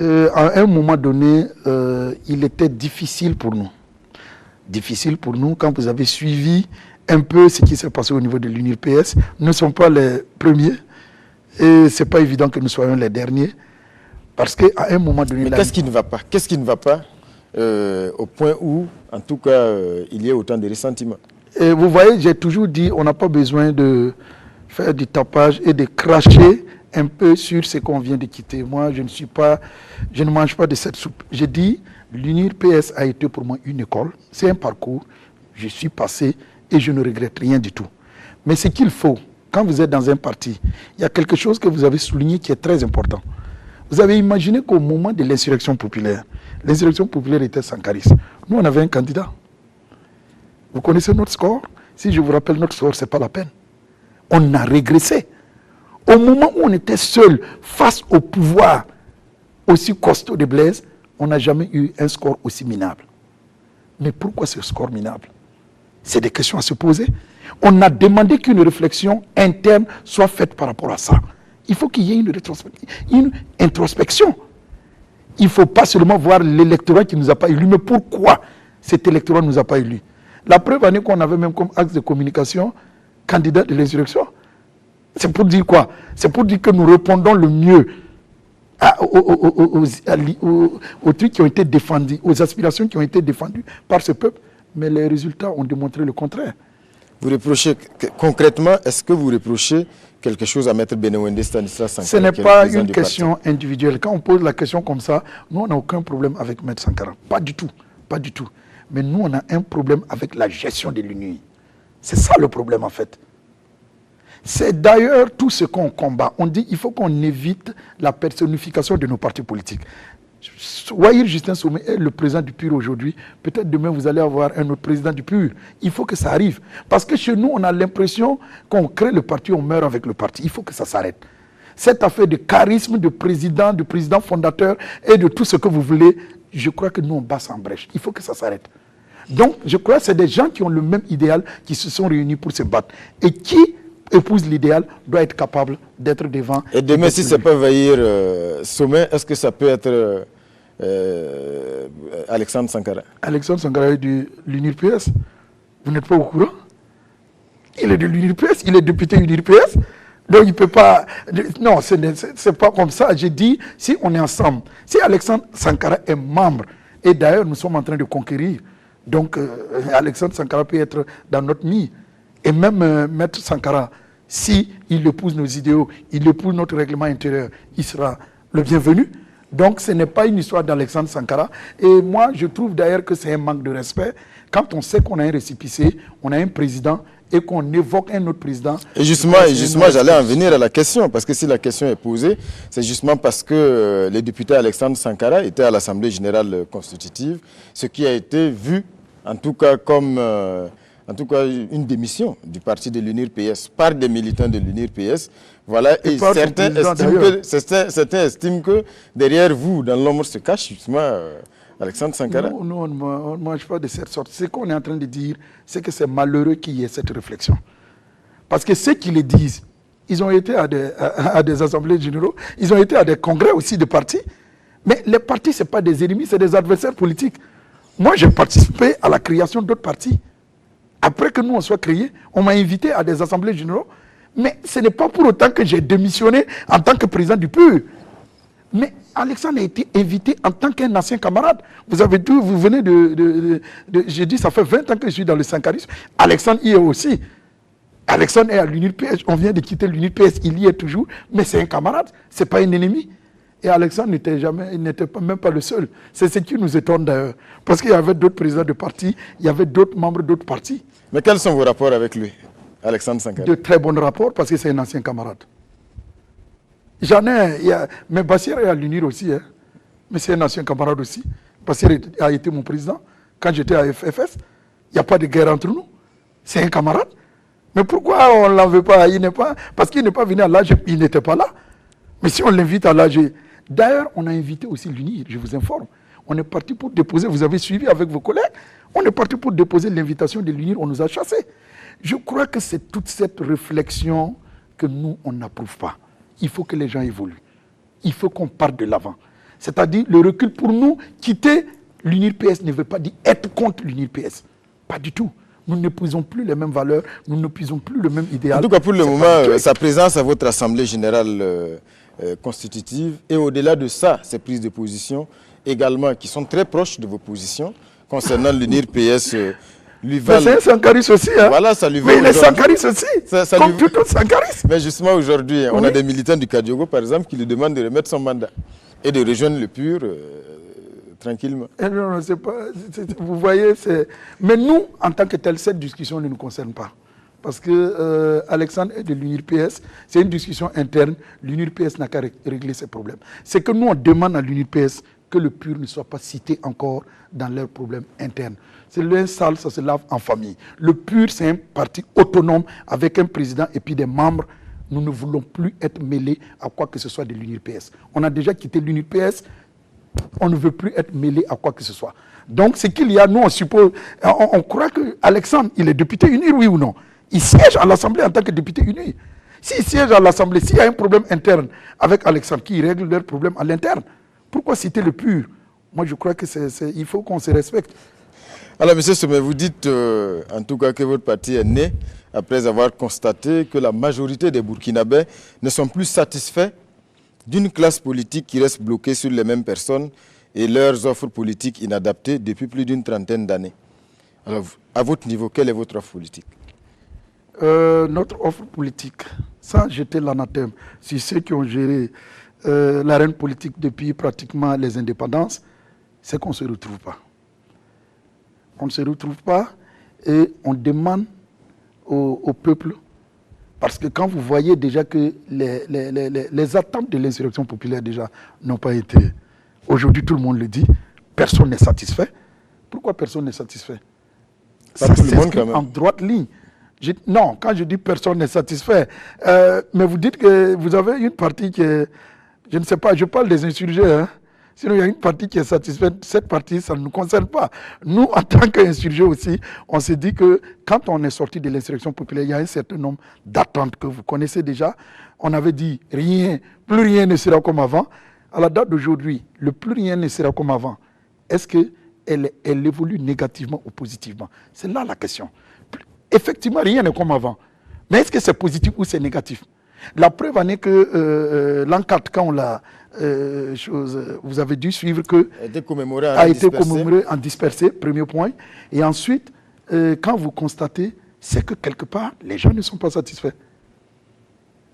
À un moment donné, il était difficile pour nous. Difficile pour nous, quand vous avez suivi un peu ce qui s'est passé au niveau de l'UNIRPS. Nous ne sommes pas les premiers et ce n'est pas évident que nous soyons les derniers. Parce qu'à un moment donné... Mais qu'est-ce qui ne va pas? Qu'est-ce qui ne va pas au point où, en tout cas, il y a autant de ressentiments? Et vous voyez, j'ai toujours dit, on n'a pas besoin de faire du tapage et de cracher un peu sur ce qu'on vient de quitter. Moi, je ne mange pas de cette soupe. J'ai dit, l'UNIRPS a été pour moi une école, c'est un parcours, je suis passé et je ne regrette rien du tout. Mais ce qu'il faut, quand vous êtes dans un parti, il y a quelque chose que vous avez souligné qui est très important. Vous avez imaginé qu'au moment de l'insurrection populaire était sankariste. Nous, on avait un candidat. Vous connaissez notre score? Si je vous rappelle notre score, ce n'est pas la peine. On a régressé. Au moment où on était seul face au pouvoir aussi costaud de Blaise, on n'a jamais eu un score aussi minable. Mais pourquoi ce score minable? C'est des questions à se poser. On a demandé qu'une réflexion interne soit faite par rapport à ça. Il faut qu'il y ait une introspection. Il ne faut pas seulement voir l'électorat qui ne nous a pas élus, mais pourquoi cet électorat ne nous a pas élus? La preuve année qu'on avait même comme axe de communication candidat de l'insurrection. C'est pour dire quoi? C'est pour dire que nous répondons le mieux aux trucs qui ont été défendus, aux aspirations qui ont été défendues par ce peuple. Mais les résultats ont démontré le contraire. Vous reprochez, concrètement, est-ce que vous reprochez quelque chose à Maître Benewende Stanislas Sankara? Ce n'est pas une question individuelle. Quand on pose la question comme ça, nous, on n'a aucun problème avec Maître Sankara. Pas du tout. Pas du tout. Mais nous, on a un problème avec la gestion de l'UNI. C'est ça le problème, en fait. C'est d'ailleurs tout ce qu'on combat. On dit qu'il faut qu'on évite la personnification de nos partis politiques. Wahir Justin Somé est le président du PUR aujourd'hui. Peut-être demain, vous allez avoir un autre président du PUR. Il faut que ça arrive. Parce que chez nous, on a l'impression qu'on crée le parti, on meurt avec le parti. Il faut que ça s'arrête. Cette affaire de charisme, de président fondateur et de tout ce que vous voulez, je crois que nous, on passe en brèche. Il faut que ça s'arrête. Donc, je crois que c'est des gens qui ont le même idéal, qui se sont réunis pour se battre. Et qui épouse l'idéal doit être capable d'être devant. Et demain, si ce n'est pas Wahir Somé, est-ce que ça peut être Alexandre Sankara? Alexandre Sankara est de l'UNIRPS. Vous n'êtes pas au courant? Il est de l'UNIRPS, il est député UNIRPS. Donc il ne peut pas... Non, ce n'est pas comme ça. J'ai dit, si on est ensemble, si Alexandre Sankara est membre, et d'ailleurs nous sommes en train de conquérir, donc Alexandre Sankara peut être dans notre mie. Et même Maître Sankara, si il épouse nos idéaux, il épouse notre règlement intérieur, il sera le bienvenu. Donc ce n'est pas une histoire d'Alexandre Sankara. Et moi, je trouve d'ailleurs que c'est un manque de respect. Quand on sait qu'on a un récépissé, on a un président et qu'on évoque un autre président. Et justement j'allais en venir à la question, parce que si la question est posée, c'est justement parce que le député Alexandre Sankara était à l'Assemblée générale constitutive, ce qui a été vu, en tout cas comme... une démission du parti de l'UNIRPS par des militants de l'UNIRPS. Voilà, et certains estiment que derrière vous, dans l'ombre, se cache justement Alexandre Sankara. Non, on ne mange pas de cette sorte. Ce qu'on est en train de dire, c'est que c'est malheureux qu'il y ait cette réflexion. Parce que ceux qui le disent, ils ont été à des assemblées généraux, ils ont été à des congrès aussi de partis. Mais les partis, ce n'est pas des ennemis, c'est des adversaires politiques. Moi, j'ai participé à la création d'autres partis. Après que nous, on soit créés, on m'a invité à des assemblées généraux. Mais ce n'est pas pour autant que j'ai démissionné en tant que président du PUR. Mais Alexandre a été invité en tant qu'un ancien camarade. Vous avez dit, vous venez j'ai dit, ça fait 20 ans que je suis dans le sankarisme. Alexandre y est aussi. Alexandre est à l'UNIRPS. On vient de quitter l'UNIRPS, il y est toujours. Mais c'est un camarade, ce n'est pas un ennemi. Et Alexandre n'était même pas le seul. C'est ce qui nous étonne d'ailleurs. Parce qu'il y avait d'autres présidents de partis, il y avait d'autres membres d'autres partis. Mais quels sont vos rapports avec lui, Alexandre Sankara? De très bons rapports, parce que c'est un ancien camarade. Mais Bassir est à l'UNIR aussi. Hein. Mais c'est un ancien camarade aussi. Bassir a été mon président. Quand j'étais à FFS, il n'y a pas de guerre entre nous. C'est un camarade. Mais pourquoi on ne l'en veut pas? Parce qu'il n'est pas venu à l'âge, il n'était pas là. Mais si on l'invite à l'AG, d'ailleurs, on a invité aussi l'UNIR, je vous informe. On est parti pour déposer, vous avez suivi avec vos collègues, on est parti pour déposer l'invitation de l'UNIR, on nous a chassés. Je crois que c'est toute cette réflexion que nous, on n'approuve pas. Il faut que les gens évoluent. Il faut qu'on parte de l'avant. C'est-à-dire, le recul pour nous, quitter l'UNIR PS ne veut pas dire être contre l'UNIR PS. Pas du tout. Nous n'épousons plus les mêmes valeurs, nous n'épousons plus le même idéal. En tout cas, pour le moment, sa présence à votre Assemblée générale constitutive, et au-delà de ça, ces prises de position, également, qui sont très proches de vos positions, concernant l'UNIR PS, lui valent... C'est un sankariste aussi, hein. Voilà, ça lui vaut. Mais il est sankariste aussi, ça comme lui... tout autre sankariste. Mais justement, aujourd'hui, on a des militants du Kadiogo, par exemple, qui lui demandent de remettre son mandat et de rejoindre le PUR tranquillement. Non, c'est pas... vous voyez, c'est... Mais nous, en tant que tel, cette discussion ne nous concerne pas. Parce que Alexandre est de l'UNIR PS, c'est une discussion interne. L'UNIR PS n'a qu'à régler ses problèmes. C'est que nous, on demande à l'UNIR PS que le PUR ne soit pas cité encore dans leurs problèmes internes. C'est le sale, ça se lave en famille. Le PUR, c'est un parti autonome avec un président et puis des membres. Nous ne voulons plus être mêlés à quoi que ce soit de l'UNIR PS. On a déjà quitté l'UNIR PS, on ne veut plus être mêlés à quoi que ce soit. Donc, ce qu'il y a, nous, on suppose, on croit que Alexandre, il est député UNIR, oui ou non? Il siège à l'Assemblée en tant que député UNIR. S'il siège à l'Assemblée, s'il y a un problème interne avec Alexandre, qui règle leurs problèmes à l'interne, pourquoi citer le PUR? Moi, je crois qu'il faut qu'on se respecte. Alors, M. Sommet, vous dites en tout cas que votre parti est né après avoir constaté que la majorité des Burkinabés ne sont plus satisfaits d'une classe politique qui reste bloquée sur les mêmes personnes et leurs offres politiques inadaptées depuis plus d'une trentaine d'années. Alors, à votre niveau, quelle est votre offre politique? Notre offre politique, sans jeter l'anathème sur ceux qui ont géré l'arène politique depuis pratiquement les indépendances, c'est qu'on ne se retrouve pas. On ne se retrouve pas et on demande au peuple, parce que quand vous voyez déjà que les attentes de l'insurrection populaire déjà n'ont pas été... Aujourd'hui, tout le monde le dit, personne n'est satisfait. Pourquoi personne n'est satisfait? Ça s'inscrit en droite ligne. Non, quand je dis personne n'est satisfait, mais vous dites que vous avez une partie qui est... Je ne sais pas, je parle des insurgés, hein. Sinon, il y a une partie qui est satisfaite. Cette partie, ça ne nous concerne pas. Nous, en tant qu'insurgés aussi, on s'est dit que quand on est sorti de l'insurrection populaire, il y a un certain nombre d'attentes que vous connaissez déjà. On avait dit rien, plus rien ne sera comme avant. À la date d'aujourd'hui, le plus rien ne sera comme avant. Est-ce qu'elle évolue négativement ou positivement? C'est là la question. Effectivement, rien n'est comme avant. Mais est-ce que c'est positif ou c'est négatif? La preuve en est que l'an 4, quand on l'a vous avez dû suivre que a été commémoré en dispersé, premier point. Et ensuite, quand vous constatez, c'est que quelque part, les gens ne sont pas satisfaits.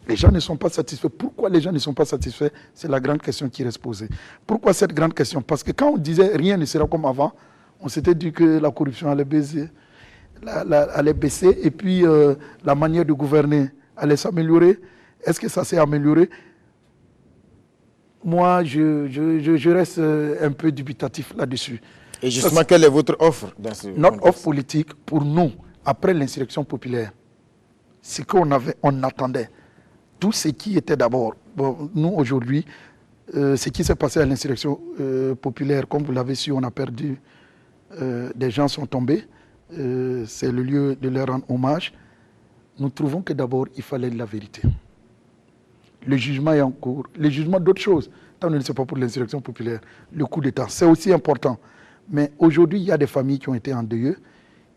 Les gens ne sont pas satisfaits. Pourquoi les gens ne sont pas satisfaits? C'est la grande question qui reste posée. Pourquoi cette grande question? Parce que quand on disait rien ne sera comme avant, on s'était dit que la corruption allait baisser, et puis la manière de gouverner allait s'améliorer. Est-ce que ça s'est amélioré? Moi, je reste un peu dubitatif là-dessus. Et justement, quelle est votre offre dans ce Notre contexte? offre politique, pour nous, après l'insurrection populaire, c'est qu'on attendait. Tout ce qui était d'abord, bon, nous aujourd'hui, ce qui s'est passé à l'insurrection populaire, comme vous l'avez su, on a perdu, des gens sont tombés, c'est le lieu de leur rendre hommage. Nous trouvons que d'abord, il fallait de la vérité. Le jugement est en cours. Le jugement d'autres choses, tant on ne sait pas pour l'insurrection populaire, le coup d'État, c'est aussi important. Mais aujourd'hui, il y a des familles qui ont été endeuillées,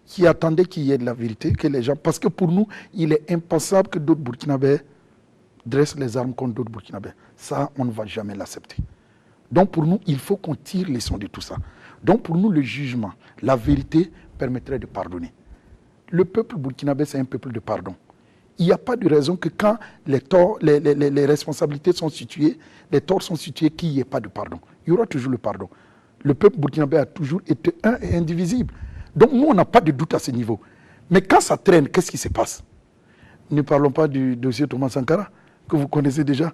qui attendaient qu'il y ait de la vérité, que les gens... Parce que pour nous, il est impensable que d'autres Burkinabés dressent les armes contre d'autres Burkinabés. Ça, on ne va jamais l'accepter. Donc pour nous, il faut qu'on tire les leçons de tout ça. Donc pour nous, le jugement, la vérité permettrait de pardonner. Le peuple burkinabé, c'est un peuple de pardon. Il n'y a pas de raison que quand les responsabilités sont situées, les torts sont situés, qu'il n'y ait pas de pardon. Il y aura toujours le pardon. Le peuple burkinabé a toujours été un et indivisible. Donc nous, on n'a pas de doute à ce niveau. Mais quand ça traîne, qu'est-ce qui se passe? Ne parlons pas du dossier Thomas Sankara, que vous connaissez déjà,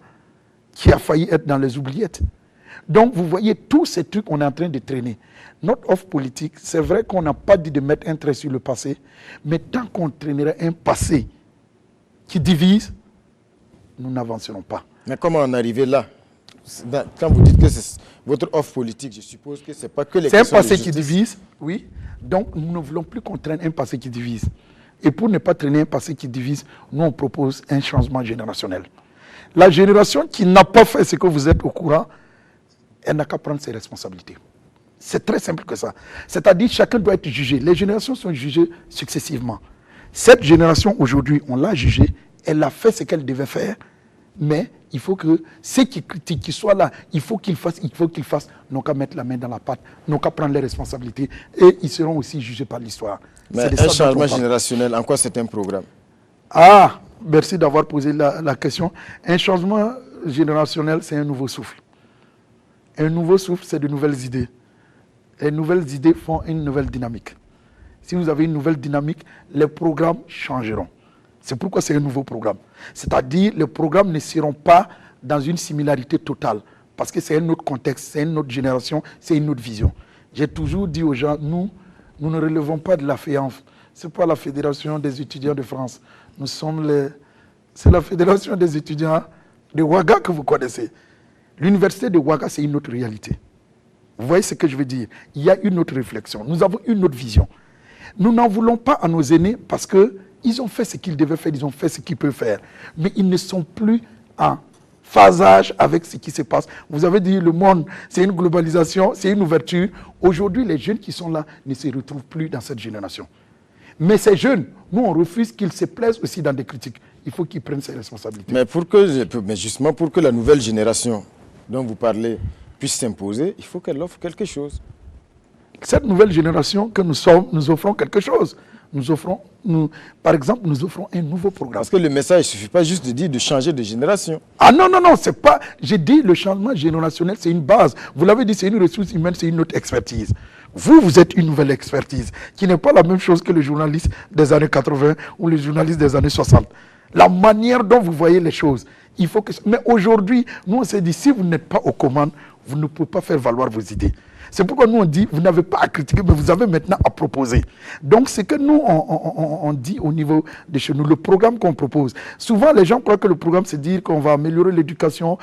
qui a failli être dans les oubliettes. Donc vous voyez, tous ces trucs, on est en train de traîner. Notre offre politique, c'est vrai qu'on n'a pas dit de mettre un trait sur le passé, mais tant qu'on traînerait un passé qui divise, nous n'avancerons pas. Mais comment en arriver là? Quand vous dites que c'est votre offre politique, je suppose que ce n'est pas que les questions de justice. C'est un passé qui divise, oui. Donc, nous ne voulons plus qu'on traîne un passé qui divise. Et pour ne pas traîner un passé qui divise, nous, on propose un changement générationnel. La génération qui n'a pas fait ce que vous êtes au courant, elle n'a qu'à prendre ses responsabilités. C'est très simple que ça. C'est-à-dire que chacun doit être jugé. Les générations sont jugées successivement. Cette génération, aujourd'hui, on l'a jugée, elle a fait ce qu'elle devait faire, mais il faut que ceux qui critiquent, qui soient là, il faut qu'ils fassent, n'ont qu'à mettre la main dans la pâte, n'ont qu'à prendre les responsabilités, et ils seront aussi jugés par l'histoire. Mais un changement générationnel, en quoi c'est un programme? Ah, merci d'avoir posé la question. Un changement générationnel, c'est un nouveau souffle. Un nouveau souffle, c'est de nouvelles idées. Les nouvelles idées font une nouvelle dynamique. Si vous avez une nouvelle dynamique, les programmes changeront. C'est pourquoi c'est un nouveau programme. C'est-à-dire, les programmes ne seront pas dans une similarité totale. Parce que c'est un autre contexte, c'est une autre génération, c'est une autre vision. J'ai toujours dit aux gens, nous ne relevons pas de la FEANF. Ce n'est pas la Fédération des étudiants de France. C'est la Fédération des étudiants de Ouaga que vous connaissez. L'université de Ouaga, c'est une autre réalité. Vous voyez ce que je veux dire? Il y a une autre réflexion. Nous avons une autre vision. Nous n'en voulons pas à nos aînés parce qu'ils ont fait ce qu'ils devaient faire, ils ont fait ce qu'ils peuvent faire. Mais ils ne sont plus en phasage avec ce qui se passe. Vous avez dit le monde, c'est une globalisation, c'est une ouverture. Aujourd'hui, les jeunes qui sont là ne se retrouvent plus dans cette génération. Mais ces jeunes, nous, on refuse qu'ils se plaisent aussi dans des critiques. Il faut qu'ils prennent ses responsabilités. Mais justement, pour que la nouvelle génération dont vous parlez puisse s'imposer, il faut qu'elle offre quelque chose. Cette nouvelle génération que nous sommes, nous offrons quelque chose. Par exemple, nous offrons un nouveau programme. Parce que le message, il ne suffit pas juste de dire de changer de génération. Ah non, c'est pas... J'ai dit le changement générationnel, c'est une base. Vous l'avez dit, c'est une ressource humaine, c'est une autre expertise. Vous êtes une nouvelle expertise, qui n'est pas la même chose que le journaliste des années 80 ou le journaliste des années 60. La manière dont vous voyez les choses, il faut que... Mais aujourd'hui, nous, on s'est dit, si vous n'êtes pas aux commandes, vous ne pouvez pas faire valoir vos idées. C'est pourquoi nous on dit, vous n'avez pas à critiquer, mais vous avez maintenant à proposer. Donc c'est que nous, on dit au niveau de chez nous, le programme qu'on propose. Souvent les gens croient que le programme c'est dire qu'on va améliorer l'éducation,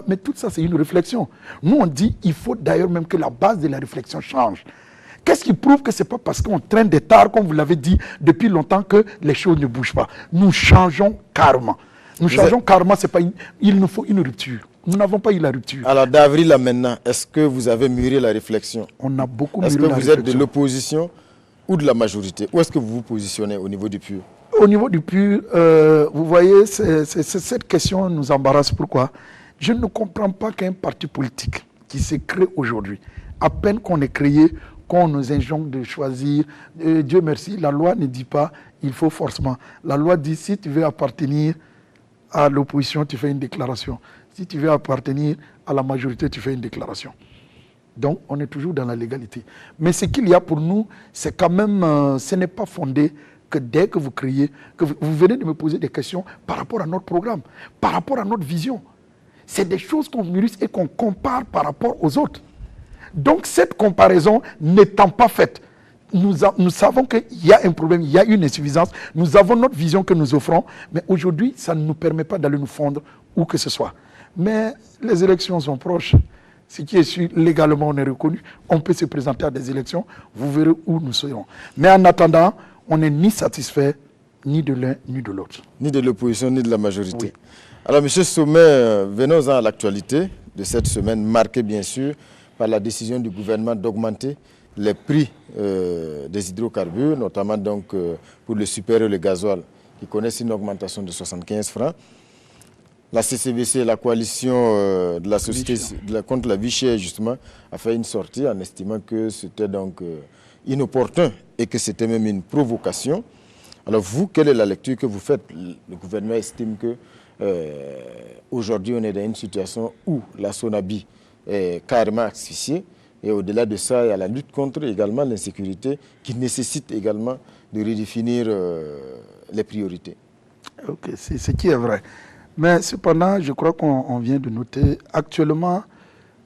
mais tout ça c'est une réflexion. Nous on dit, il faut d'ailleurs même que la base de la réflexion change. Qu'est-ce qui prouve que ce n'est pas parce qu'on traîne des tares, comme vous l'avez dit depuis longtemps, que les choses ne bougent pas. Nous changeons carrément. Il nous faut une rupture. Nous n'avons pas eu la rupture. Alors d'avril à maintenant, est-ce que vous avez mûri la réflexion? On a beaucoup mûri la réflexion. Est-ce que vous êtes de l'opposition ou de la majorité? Où est-ce que vous vous positionnez au niveau du PUR? Au niveau du PUR, vous voyez, cette question nous embarrasse. Pourquoi? Je ne comprends pas qu'un parti politique qui se crée aujourd'hui, à peine qu'on est créé, qu'on nous injonque de choisir. Dieu merci, la loi ne dit pas il faut forcément. La loi dit si tu veux appartenir à l'opposition, tu fais une déclaration. Si tu veux appartenir à la majorité, tu fais une déclaration. Donc, on est toujours dans la légalité. Mais ce qu'il y a pour nous, c'est quand même, ce n'est pas fondé que dès que vous criez, que vous venez de me poser des questions par rapport à notre programme, par rapport à notre vision. C'est des choses qu'on mûrisse et qu'on compare par rapport aux autres. Donc, cette comparaison n'étant pas faite, nous savons qu'il y a un problème, il y a une insuffisance. Nous avons notre vision que nous offrons, mais aujourd'hui, ça ne nous permet pas d'aller nous fondre où que ce soit. Mais les élections sont proches. Ce qui est sûr, légalement, on est reconnu. On peut se présenter à des élections. Vous verrez où nous serons. Mais en attendant, on n'est ni satisfait, ni de l'un, ni de l'autre. Ni de l'opposition, ni de la majorité. Oui. Alors, M. Sommet, venons-en à l'actualité de cette semaine, marquée bien sûr par la décision du gouvernement d'augmenter les prix des hydrocarbures, notamment donc, pour le super et le gasoil, qui connaissent une augmentation de 75 francs. La CCBC, la coalition de la société contre la vie chère, justement, a fait une sortie en estimant que c'était donc inopportun et que c'était même une provocation. Alors vous, quelle est la lecture que vous faites? Le gouvernement estime que aujourd'hui on est dans une situation où la Sonabi est carrément asphyxiée. Et au-delà de ça, il y a la lutte contre également l'insécurité qui nécessite également de redéfinir les priorités. Ok, c'est ce qui est vrai. Mais cependant, je crois qu'on vient de noter, actuellement,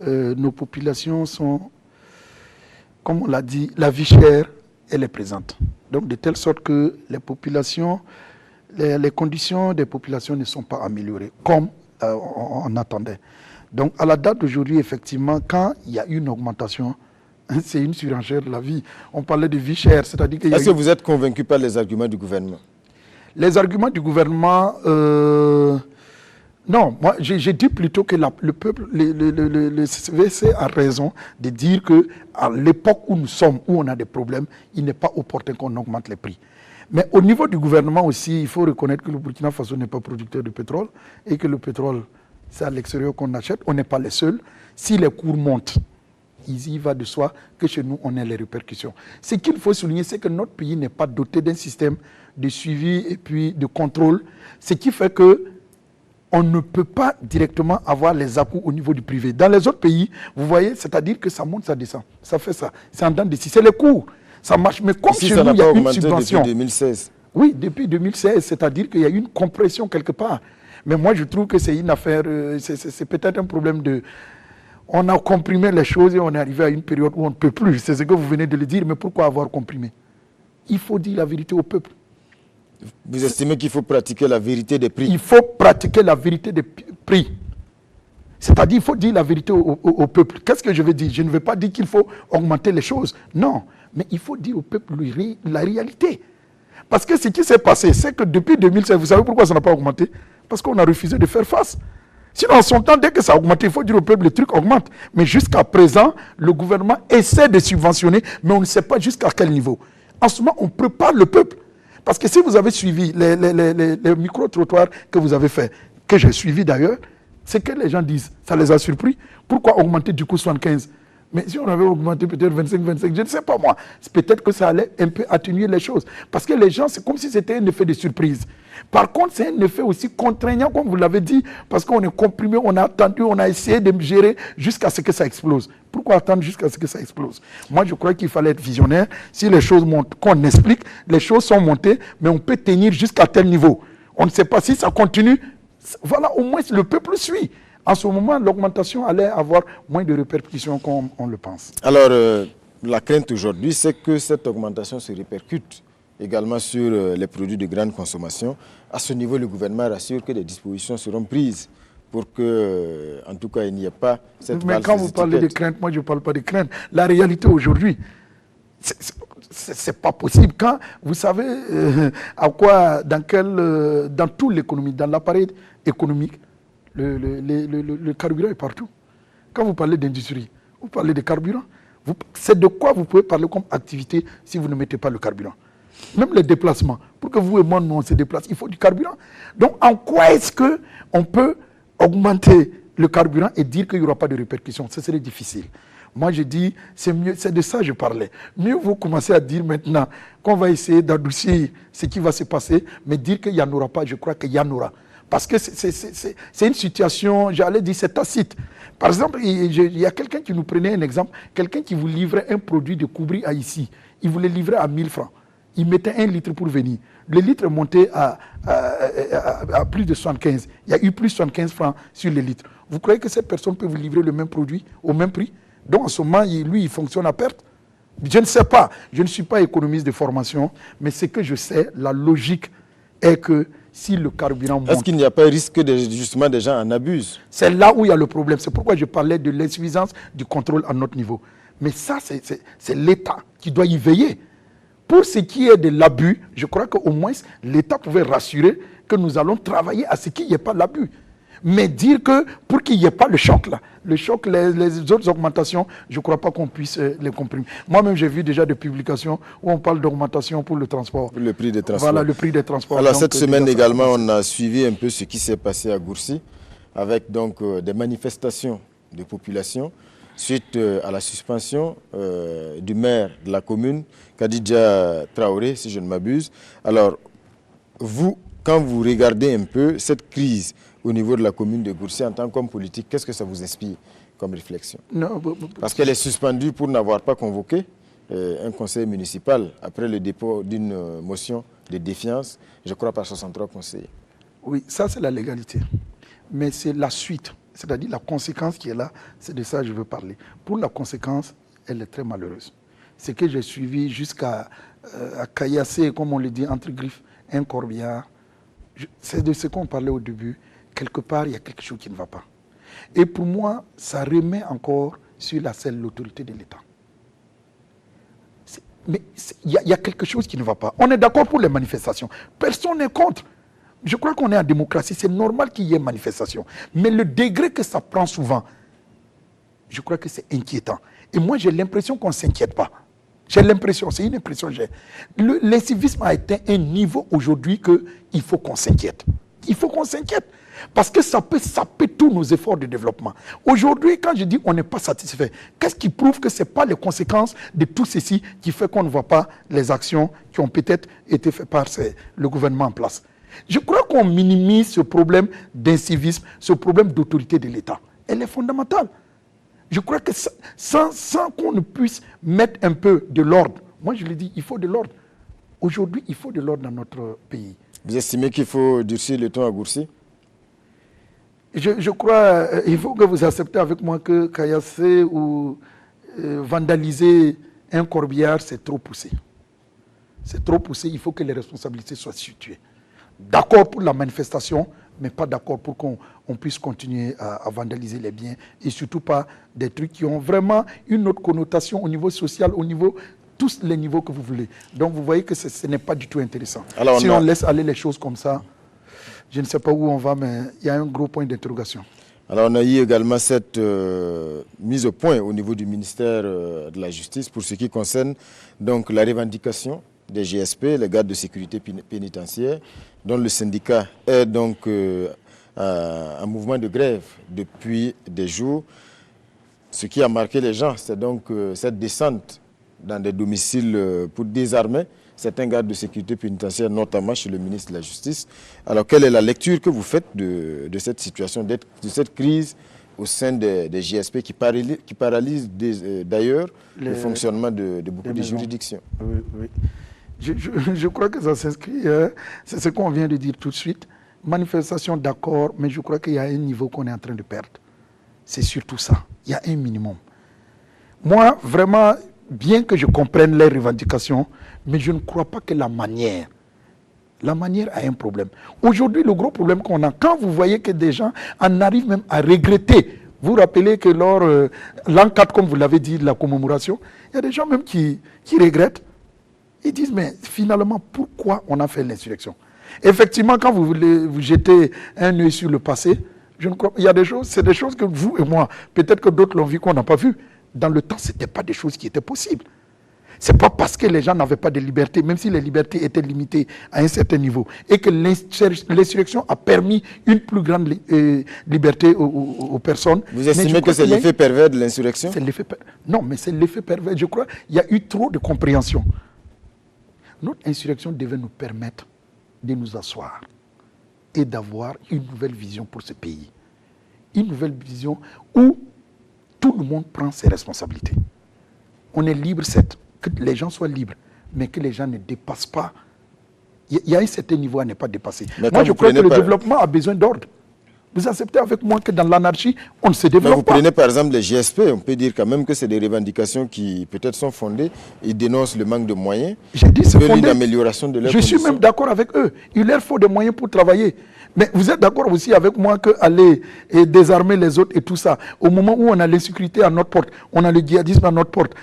nos populations sont, comme on l'a dit, la vie chère, elle est présente. Donc de telle sorte que les populations, les conditions des populations ne sont pas améliorées, comme on attendait. Donc, à la date d'aujourd'hui, effectivement, quand il y a une augmentation, c'est une surenchère de la vie. On parlait de vie chère, c'est-à-dire qu'il y a Est-ce que vous êtes convaincu par les arguments du gouvernement? Les arguments du gouvernement, non, moi j'ai dit plutôt que le peuple, le CVC a raison de dire qu'à l'époque où nous sommes, où on a des problèmes, il n'est pas opportun qu'on augmente les prix. Mais au niveau du gouvernement aussi, il faut reconnaître que le Burkina Faso n'est pas producteur de pétrole et que le pétrole, c'est à l'extérieur qu'on achète, on n'est pas les seuls. Si les cours montent, il y va de soi que chez nous, on ait les répercussions. Ce qu'il faut souligner, c'est que notre pays n'est pas doté d'un système de suivi et puis de contrôle, ce qui fait que on ne peut pas directement avoir les à-coups au niveau du privé. Dans les autres pays, vous voyez, c'est-à-dire que ça monte, ça descend. Ça fait ça. C'est en dents de scie. C'est les cours. Ça marche. Mais comme Ici, chez ça nous, n'a il y a pas une augmenté subvention. depuis 2016. Oui, depuis 2016, c'est-à-dire qu'il y a une compression quelque part. Mais moi, je trouve que c'est une affaire, c'est peut-être un problème de... On a comprimé les choses et on est arrivé à une période où on ne peut plus. C'est ce que vous venez de le dire, mais pourquoi avoir comprimé? Il faut dire la vérité au peuple. Vous estimez qu'il faut pratiquer la vérité des prix? Il faut pratiquer la vérité des prix. C'est-à-dire qu'il faut dire la vérité au peuple. Qu'est-ce que je veux dire? Je ne veux pas dire qu'il faut augmenter les choses. Non, mais il faut dire au peuple la réalité. Parce que ce qui s'est passé, c'est que depuis 2016, vous savez pourquoi ça n'a pas augmenté? Parce qu'on a refusé de faire face. Sinon, en son temps, dès que ça a augmenté, il faut dire au peuple, le truc augmente. Mais jusqu'à présent, le gouvernement essaie de subventionner, mais on ne sait pas jusqu'à quel niveau. En ce moment, on prépare le peuple. Parce que si vous avez suivi les micro-trottoirs que vous avez fait, que j'ai suivi d'ailleurs, c'est que les gens disent, ça les a surpris. Pourquoi augmenter du coup 75? Mais si on avait augmenté peut-être 25, je ne sais pas moi, peut-être que ça allait un peu atténuer les choses. Parce que les gens, c'est comme si c'était un effet de surprise. Par contre, c'est un effet aussi contraignant, comme vous l'avez dit, parce qu'on est comprimé, on a attendu, on a essayé de gérer jusqu'à ce que ça explose. Pourquoi attendre jusqu'à ce que ça explose? Moi, je crois qu'il fallait être visionnaire. Si les choses montent, qu'on explique, les choses sont montées, mais on peut tenir jusqu'à tel niveau. On ne sait pas si ça continue. Voilà, au moins, le peuple suit. En ce moment, l'augmentation allait avoir moins de répercussions comme on le pense. Alors, la crainte aujourd'hui, c'est que cette augmentation se répercute également sur les produits de grande consommation. À ce niveau, le gouvernement rassure que des dispositions seront prises pour que, en tout cas, il n'y ait pas cette... Mais quand vous parlez de crainte, moi je ne parle pas de crainte. La réalité aujourd'hui, c'est pas possible. Quand vous savez dans toute l'économie, dans l'appareil économique, le carburant est partout. Quand vous parlez d'industrie, vous parlez de carburant. C'est de quoi vous pouvez parler comme activité si vous ne mettez pas le carburant. Même les déplacements. Pour que vous et moi, nous, on se déplace, il faut du carburant. Donc, en quoi est-ce qu'on peut augmenter le carburant et dire qu'il n'y aura pas de répercussions? Ce serait difficile. Moi, je dis, c'est mieux, c'est de ça que je parlais. Mieux vous commencez à dire maintenant qu'on va essayer d'adoucir ce qui va se passer, mais dire qu'il n'y en aura pas, je crois qu'il y en aura. Parce que c'est une situation, j'allais dire, c'est tacite. Par exemple, il y a quelqu'un qui nous prenait un exemple, quelqu'un qui vous livrait un produit de Koubri à ici. Il voulait livrer à 1000 francs. Il mettait 1 litre pour venir. Le litre est monté à plus de 75. Il y a eu plus de 75 francs sur le litre. Vous croyez que cette personne peut vous livrer le même produit au même prix? Donc en ce moment, lui, il fonctionne à perte? Je ne sais pas. Je ne suis pas économiste de formation, mais ce que je sais, la logique est que si le carburant monte... Est-ce qu'il n'y a pas risque que justement des gens en abusent? C'est là où il y a le problème. C'est pourquoi je parlais de l'insuffisance du contrôle à notre niveau. Mais ça, c'est l'État qui doit y veiller. Pour ce qui est de l'abus, je crois qu'au moins l'État pouvait rassurer que nous allons travailler à ce qu'il n'y ait pas l'abus. Mais dire que pour qu'il n'y ait pas le choc, là, les autres augmentations, je ne crois pas qu'on puisse les comprimer. Moi-même, j'ai vu déjà des publications où on parle d'augmentation pour le transport. Le prix des transports. Voilà, le prix des transports. Alors cette semaine également, on a suivi un peu ce qui s'est passé à Gourcy, avec donc des manifestations de population suite à la suspension du maire de la commune, Kadidja Traoré, si je ne m'abuse. Alors, vous, quand vous regardez un peu cette crise au niveau de la commune de Gourcy en tant qu'homme politique, qu'est-ce que ça vous inspire comme réflexion? Non, parce qu'elle est suspendue pour n'avoir pas convoqué un conseil municipal après le dépôt d'une motion de défiance, je crois par 63 conseillers. Oui, ça c'est la légalité. Mais c'est la suite, c'est-à-dire la conséquence qui est là, c'est de ça que je veux parler. Pour la conséquence, elle est très malheureuse. C'est que j'ai suivi jusqu'à Kayassé, comme on le dit, entre griffes, un corbillard. C'est de ce qu'on parlait au début. quelque part, il y a quelque chose qui ne va pas. Et pour moi, ça remet encore sur la selle l'autorité de l'État. Mais il y a quelque chose qui ne va pas. On est d'accord pour les manifestations. Personne n'est contre. Je crois qu'on est en démocratie. C'est normal qu'il y ait manifestation. Mais le degré que ça prend souvent, je crois que c'est inquiétant. Et moi, j'ai l'impression qu'on ne s'inquiète pas. J'ai l'impression, c'est une impression que j'ai. L'incivisme a atteint un niveau aujourd'hui qu'il faut qu'on s'inquiète. Il faut qu'on s'inquiète. Parce que ça peut saper tous nos efforts de développement. Aujourd'hui, quand je dis on n'est pas satisfait, qu'est-ce qui prouve que ce n'est pas les conséquences de tout ceci qui fait qu'on ne voit pas les actions qui ont peut-être été faites par le gouvernement en place? Je crois qu'on minimise ce problème d'incivisme, ce problème d'autorité de l'État. Elle est fondamentale. Je crois que sans qu'on ne puisse mettre un peu de l'ordre, moi je le dis, il faut de l'ordre. Aujourd'hui, il faut de l'ordre dans notre pays. Vous estimez qu'il faut durcir le ton à Gourcy? Je crois, il faut que vous acceptez avec moi que caillasser ou vandaliser un corbillard, c'est trop poussé. C'est trop poussé, il faut que les responsabilités soient situées. D'accord pour la manifestation, mais pas d'accord pour qu'on puisse continuer à vandaliser les biens et surtout pas des trucs qui ont vraiment une autre connotation au niveau social, au niveau, tous les niveaux que vous voulez. Donc vous voyez que ce n'est pas du tout intéressant. Alors, si on laisse aller les choses comme ça, je ne sais pas où on va, mais il y a un gros point d'interrogation. Alors on a eu également cette mise au point au niveau du ministère de la Justice pour ce qui concerne donc la revendication des GSP, les gardes de sécurité pénitentiaire, dont le syndicat est donc en mouvement de grève depuis des jours. Ce qui a marqué les gens, c'est donc cette descente dans des domiciles pour désarmer certains gardes de sécurité pénitentiaire, notamment chez le ministre de la Justice. Alors, quelle est la lecture que vous faites de cette situation, de cette crise au sein des GSP qui paralyse d'ailleurs le fonctionnement de beaucoup de juridictions? Oui, oui. Je crois que ça s'inscrit, c'est ce qu'on vient de dire tout de suite. Manifestation d'accord, mais je crois qu'il y a un niveau qu'on est en train de perdre. C'est surtout ça. Il y a un minimum. Moi, vraiment, bien que je comprenne les revendications, mais je ne crois pas que la manière a un problème. Aujourd'hui, le gros problème qu'on a, quand vous voyez que des gens en arrivent même à regretter, vous vous rappelez que lors l'an 4, comme vous l'avez dit, de la commémoration, il y a des gens même qui regrettent. Ils disent, mais finalement, pourquoi on a fait l'insurrection? Effectivement, quand vous voulez vous jeter un œil sur le passé, je ne crois pas. Il y a des choses, c'est des choses que vous et moi, peut-être que d'autres l'ont vu, qu'on n'a pas vu. Dans le temps, ce n'était pas des choses qui étaient possibles. Ce n'est pas parce que les gens n'avaient pas de liberté, même si les libertés étaient limitées à un certain niveau, et que l'insurrection a permis une plus grande liberté aux personnes. Vous estimez que c'est l'effet pervers de l'insurrection? Non, mais c'est l'effet pervers. Je crois qu'il y a eu trop de compréhension. Notre insurrection devait nous permettre de nous asseoir et d'avoir une nouvelle vision pour ce pays. Une nouvelle vision où tout le monde prend ses responsabilités. On est libre, certes, que les gens soient libres, mais que les gens ne dépassent pas. Il y a un certain niveau à ne pas dépasser. Moi, je crois que le développement a besoin d'ordre. Vous acceptez avec moi que dans l'anarchie, on ne se développe pas. Vous prenez par exemple les GSP, on peut dire quand même que c'est des revendications qui peut-être sont fondées. Ils dénoncent le manque de moyens. J'ai dit c'est fondé. L'amélioration de leurs conditions. Je suis même d'accord avec eux. Il leur faut des moyens pour travailler. Mais vous êtes d'accord aussi avec moi qu'aller désarmer les autres et tout ça, au moment où on a l'insécurité à notre porte, on a le djihadisme à notre porte,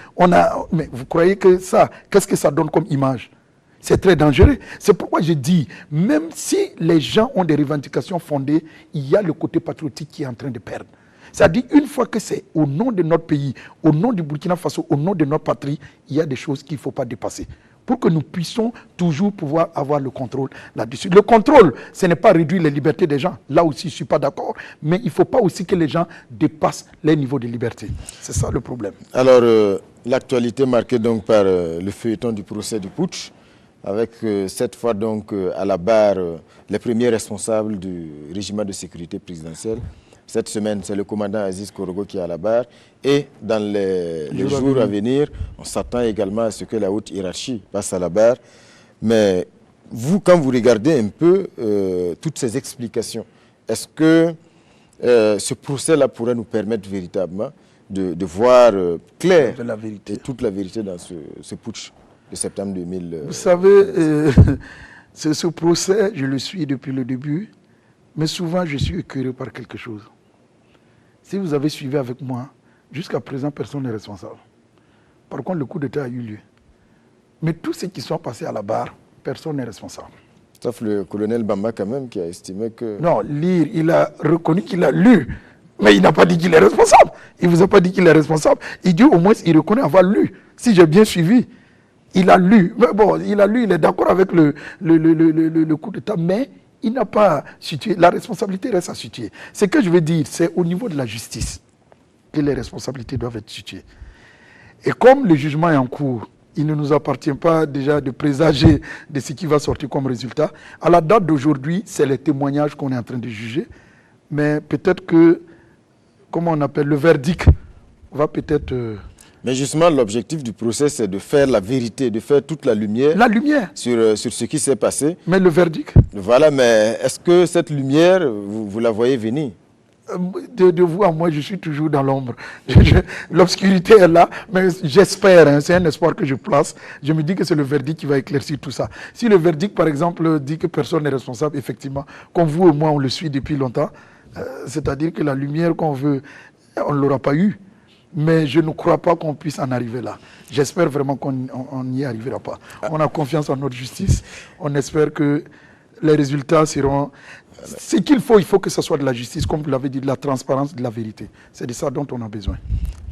mais vous croyez que ça, qu'est-ce que ça donne comme image? C'est très dangereux. C'est pourquoi je dis, même si les gens ont des revendications fondées, il y a le côté patriotique qui est en train de perdre. C'est-à-dire, une fois que c'est au nom de notre pays, au nom du Burkina Faso, au nom de notre patrie, il y a des choses qu'il ne faut pas dépasser. Pour que nous puissions toujours pouvoir avoir le contrôle là-dessus. Le contrôle, ce n'est pas réduire les libertés des gens. Là aussi, je ne suis pas d'accord. Mais il ne faut pas aussi que les gens dépassent les niveaux de liberté. C'est ça le problème. Alors, l'actualité marquée donc par le feuilleton du procès du putsch, avec cette fois donc à la barre les premiers responsables du régiment de sécurité présidentielle. Cette semaine, c'est le commandant Aziz Korogo qui est à la barre. Et dans les jours à venir, on s'attend également à ce que la haute hiérarchie passe à la barre. Mais vous, quand vous regardez un peu toutes ces explications, est-ce que ce procès-là pourrait nous permettre véritablement de voir clair et toute la vérité dans ce putsch de septembre 2000? Vous savez, ce procès, je le suis depuis le début. Mais souvent, je suis écœuré par quelque chose. Si vous avez suivi avec moi, jusqu'à présent, personne n'est responsable. Par contre, le coup d'État a eu lieu. Mais tous ceux qui sont passés à la barre, personne n'est responsable. Sauf le colonel Bamba quand même qui a estimé que... Non, lire, il a reconnu qu'il a lu, mais il n'a pas dit qu'il est responsable. Il ne vous a pas dit qu'il est responsable. Il dit au moins il reconnaît avoir lu. Si j'ai bien suivi, il a lu. Mais bon, il a lu, il est d'accord avec le coup d'État, mais il n'a pas situé. La responsabilité reste à situer. Ce que je veux dire, c'est au niveau de la justice que les responsabilités doivent être situées. Et comme le jugement est en cours, il ne nous appartient pas déjà de présager de ce qui va sortir comme résultat. À la date d'aujourd'hui, c'est les témoignages qu'on est en train de juger. Mais peut-être que, comment on appelle, le verdict va peut-être... Mais justement, l'objectif du procès, c'est de faire la vérité, de faire toute la lumière, sur ce qui s'est passé. Mais le verdict? Voilà, mais est-ce que cette lumière, vous la voyez venir? De vous à moi, je suis toujours dans l'ombre. L'obscurité est là, mais j'espère, hein, c'est un espoir que je place. Je me dis que c'est le verdict qui va éclaircir tout ça. Si le verdict, par exemple, dit que personne n'est responsable, effectivement, comme vous et moi, on le suit depuis longtemps, c'est-à-dire que la lumière qu'on veut, on ne l'aura pas eue. Mais je ne crois pas qu'on puisse en arriver là. J'espère vraiment qu'on n'y arrivera pas. On a confiance en notre justice. On espère que les résultats seront... Ce qu'il faut, il faut que ce soit de la justice, comme vous l'avez dit, de la transparence, de la vérité. C'est de ça dont on a besoin.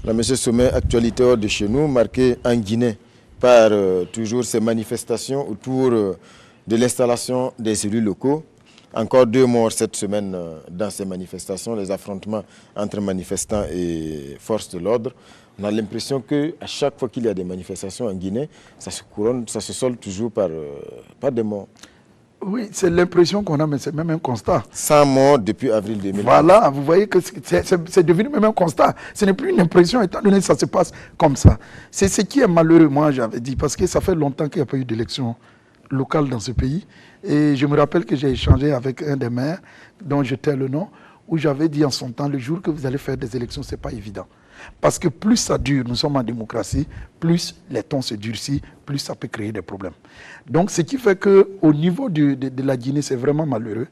Là, M. Sommet, actualité hors de chez nous, marquée en Guinée par toujours ces manifestations autour de l'installation des élus locaux. Encore 2 morts cette semaine dans ces manifestations, les affrontements entre manifestants et forces de l'ordre. On a l'impression qu'à chaque fois qu'il y a des manifestations en Guinée, ça se solde toujours par des morts. Oui, c'est l'impression qu'on a, mais c'est même un constat. 100 morts depuis avril 2020. Voilà, vous voyez que c'est devenu même un constat. Ce n'est plus une impression, étant donné que ça se passe comme ça. C'est ce qui est malheureux, moi j'avais dit, parce que ça fait longtemps qu'il n'y a pas eu d'élection locale dans ce pays. Et je me rappelle que j'ai échangé avec un des maires, dont je tais le nom, où j'avais dit en son temps, le jour que vous allez faire des élections, ce n'est pas évident. Parce que plus ça dure, nous sommes en démocratie, plus les tons se durcissent, plus ça peut créer des problèmes. Donc ce qui fait qu'au niveau de la Guinée, c'est vraiment malheureux.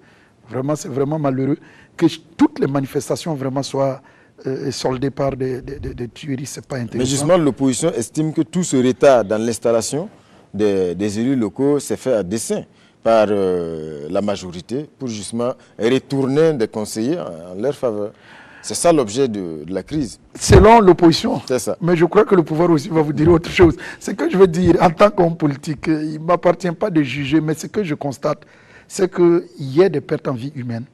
Vraiment, c'est vraiment malheureux que toutes les manifestations vraiment soient soldées par des tueries, ce n'est pas intéressant. Mais justement, l'opposition estime que tout ce retard dans l'installation des élus locaux s'est fait à dessein par la majorité pour justement retourner des conseillers en leur faveur. C'est ça l'objet de la crise. Selon l'opposition. C'est ça. Mais je crois que le pouvoir aussi va vous dire autre chose. Ce que je veux dire, en tant qu'homme politique, il ne m'appartient pas de juger, mais ce que je constate, c'est qu'il y a des pertes en vie humaine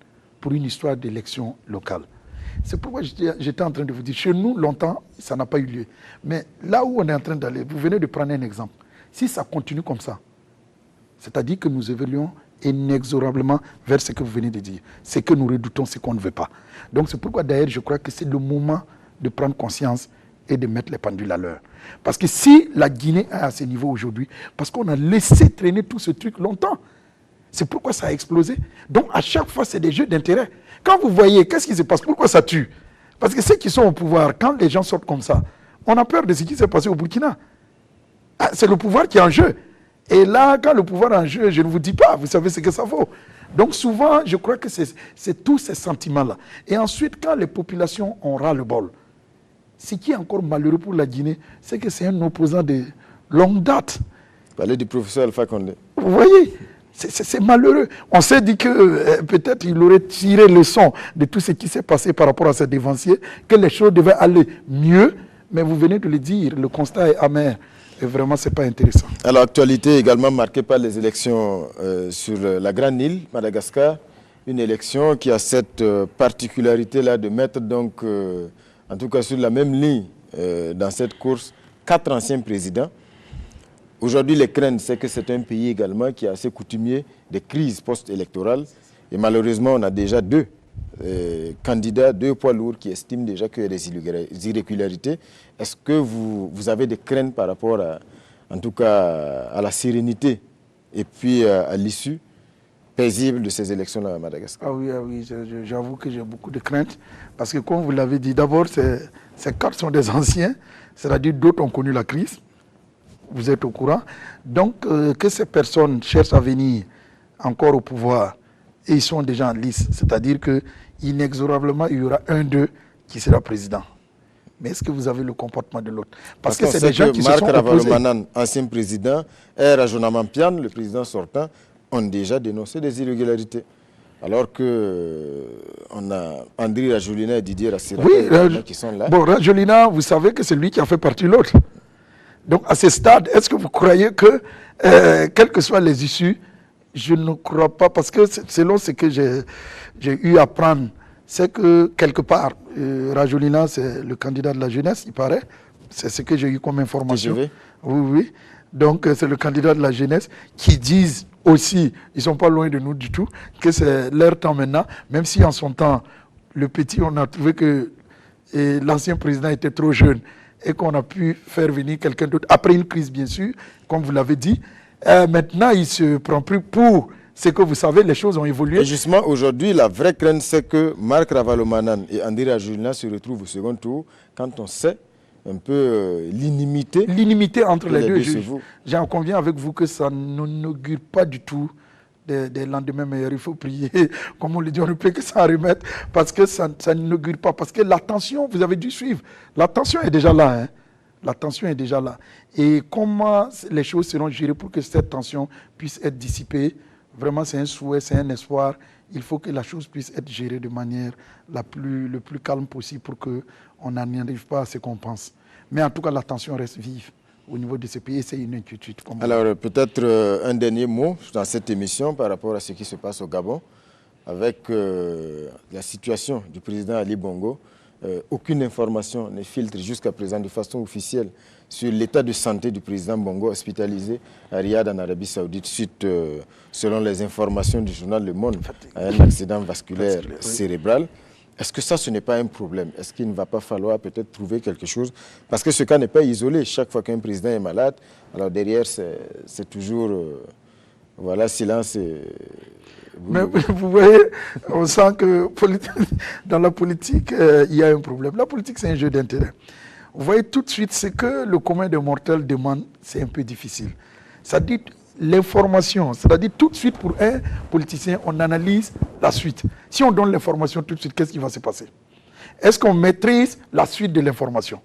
pour une histoire d'élection locale. C'est pourquoi j'étais en train de vous dire, chez nous, longtemps, ça n'a pas eu lieu. Mais là où on est en train d'aller, vous venez de prendre un exemple. Si ça continue comme ça, c'est-à-dire que nous évoluons inexorablement vers ce que vous venez de dire. Ce que nous redoutons, ce qu'on ne veut pas. Donc c'est pourquoi d'ailleurs je crois que c'est le moment de prendre conscience et de mettre les pendules à l'heure. Parce que si la Guinée est à ce niveau aujourd'hui, parce qu'on a laissé traîner tout ce truc longtemps, c'est pourquoi ça a explosé. Donc à chaque fois, c'est des jeux d'intérêt. Quand vous voyez, qu'est-ce qui se passe? Pourquoi ça tue? Parce que ceux qui sont au pouvoir, quand les gens sortent comme ça, on a peur de ce qui s'est passé au Burkina. C'est le pouvoir qui est en jeu. Et là, quand le pouvoir est en jeu, je ne vous dis pas, vous savez ce que ça vaut. Donc souvent, je crois que c'est tous ces sentiments-là. Et ensuite, quand les populations ont ras-le-bol, ce qui est encore malheureux pour la Guinée, c'est que c'est un opposant de longue date. Vous parlez du professeur Alpha Condé. Vous voyez, c'est malheureux. On s'est dit que peut-être il aurait tiré leçon de tout ce qui s'est passé par rapport à ces dévanciers, que les choses devaient aller mieux, mais vous venez de le dire, le constat est amer. Et vraiment, ce n'est pas intéressant. Alors, actualité également marquée par les élections sur la Grande Île, Madagascar. Une élection qui a cette particularité-là de mettre donc, en tout cas sur la même ligne dans cette course, 4 anciens présidents. Aujourd'hui, les craintes, c'est que c'est un pays également qui est assez coutumier des crises post-électorales. Et malheureusement, on a déjà 2 candidats, 2 poids lourds qui estiment déjà qu'il y a des irrégularités. Est-ce que vous avez des craintes par rapport en tout cas à la sérénité et puis à l'issue paisible de ces élections-là à Madagascar? Ah oui, j'avoue que j'ai beaucoup de craintes parce que comme vous l'avez dit, d'abord ces 4 sont des anciens, c'est-à-dire d'autres ont connu la crise, vous êtes au courant. Donc que ces personnes cherchent à venir encore au pouvoir et ils sont déjà en lice. C'est-à-dire que inexorablement, il y aura un d'eux qui sera président. Mais est-ce que vous avez le comportement de l'autre? Parce que c'est des gens qui se sont opposés. Marc ancien président, et Rajona Mampian, le président sortant, ont déjà dénoncé des irrégularités. Alors que on a André Rajolina et Didier Rassira qui sont là. Bon, Rajolina, vous savez que c'est lui qui a fait partie de l'autre. Donc à ce stade, est-ce que vous croyez que, quelles que soient les issues, je ne crois pas, parce que selon ce que j'ai eu à prendre, c'est que quelque part, Rajolina, c'est le candidat de la jeunesse, il paraît. C'est ce que j'ai eu comme information. TGV. Oui, oui. Donc c'est le candidat de la jeunesse qui disent aussi, ils ne sont pas loin de nous du tout, que c'est leur temps maintenant, même si en son temps, le petit, on a trouvé que l'ancien président était trop jeune et qu'on a pu faire venir quelqu'un d'autre, après une crise bien sûr, comme vous l'avez dit. Maintenant, il se prend plus pour ce que vous savez, les choses ont évolué. Et justement, aujourd'hui, la vraie crainte, c'est que Marc Ravalomanan et André Rajolina se retrouvent au second tour quand on sait un peu l'inimité. L'inimité entre les deux. J'en conviens avec vous que ça n'inaugure pas du tout des lendemains meilleurs. Il faut prier. Comme on le dit, on ne peut que s'en remettre parce que ça n'inaugure pas. Parce que la tension, vous avez dû suivre. La tension est déjà là. Hein. La tension est déjà là. Et comment les choses seront gérées pour que cette tension puisse être dissipée? Vraiment, c'est un souhait, c'est un espoir. Il faut que la chose puisse être gérée de manière le plus calme possible pour qu'on n'en arrive pas à ce qu'on pense. Mais en tout cas, la tension reste vive au niveau de ce pays et c'est une inquiétude. Alors, peut-être un dernier mot dans cette émission par rapport à ce qui se passe au Gabon. Avec la situation du président Ali Bongo, aucune information n'est filtrée jusqu'à présent de façon officielle sur l'état de santé du président Bongo hospitalisé à Riyad en Arabie Saoudite suite, selon les informations du journal Le Monde, à un accident vasculaire cérébral. Est-ce que ça, ce n'est pas un problème? Est-ce qu'il ne va pas falloir peut-être trouver quelque chose? Parce que ce cas n'est pas isolé. Chaque fois qu'un président est malade, alors derrière, c'est toujours, voilà, silence. Mais vous voyez, on sent que dans la politique, il y a un problème. La politique, c'est un jeu d'intérêt. Vous voyez tout de suite, ce que le commun des mortels demande, c'est un peu difficile. Ça dit l'information, c'est-à-dire tout de suite pour un politicien, on analyse la suite. Si on donne l'information tout de suite, qu'est-ce qui va se passer? Est-ce qu'on maîtrise la suite de l'information?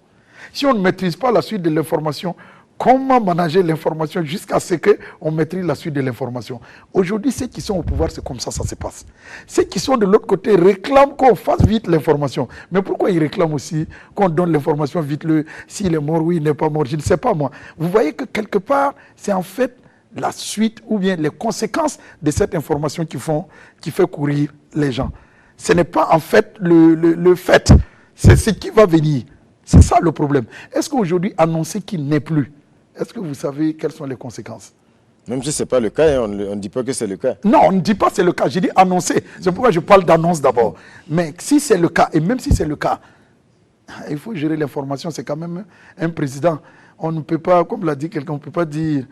Si on ne maîtrise pas la suite de l'information, comment manager l'information jusqu'à ce qu'on maîtrise la suite de l'information? Aujourd'hui, ceux qui sont au pouvoir, c'est comme ça se passe. Ceux qui sont de l'autre côté réclament qu'on fasse vite l'information. Mais pourquoi ils réclament aussi qu'on donne l'information vite? S'il est mort, oui, il n'est pas mort, je ne sais pas moi. Vous voyez que quelque part, c'est en fait la suite ou bien les conséquences de cette information qui fait courir les gens. Ce n'est pas en fait le fait, c'est ce qui va venir. C'est ça le problème. Est-ce qu'aujourd'hui, annoncer qu'il n'est plus, est-ce que vous savez quelles sont les conséquences? Même si ce n'est pas le cas, on ne dit pas que c'est le cas. Non, on ne dit pas que c'est le cas. J'ai dit annoncer. C'est pourquoi je parle d'annonce d'abord. Mais si c'est le cas, et même si c'est le cas, il faut gérer l'information. C'est quand même un président. On ne peut pas, comme l'a dit quelqu'un, on ne peut pas dire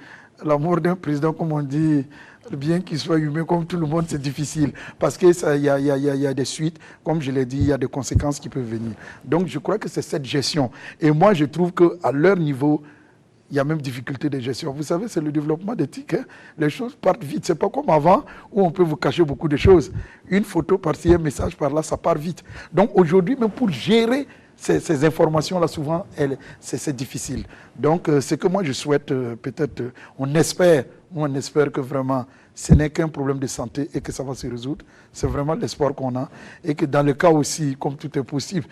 la mort d'un président, comme on dit, bien qu'il soit humain comme tout le monde, c'est difficile. Parce qu'il y a des suites, comme je l'ai dit, il y a des conséquences qui peuvent venir. Donc je crois que c'est cette gestion. Et moi, je trouve qu'à leur niveau, il y a même difficulté de gestion. Vous savez, c'est le développement d'éthique. Hein? Les choses partent vite. Ce n'est pas comme avant où on peut vous cacher beaucoup de choses. Une photo par-ci, un message par-là, ça part vite. Donc aujourd'hui, même pour gérer ces informations-là, souvent, c'est difficile. Donc, ce que moi je souhaite, peut-être, on espère que vraiment, ce n'est qu'un problème de santé et que ça va se résoudre. C'est vraiment l'espoir qu'on a. Et que dans le cas aussi, comme tout est possible,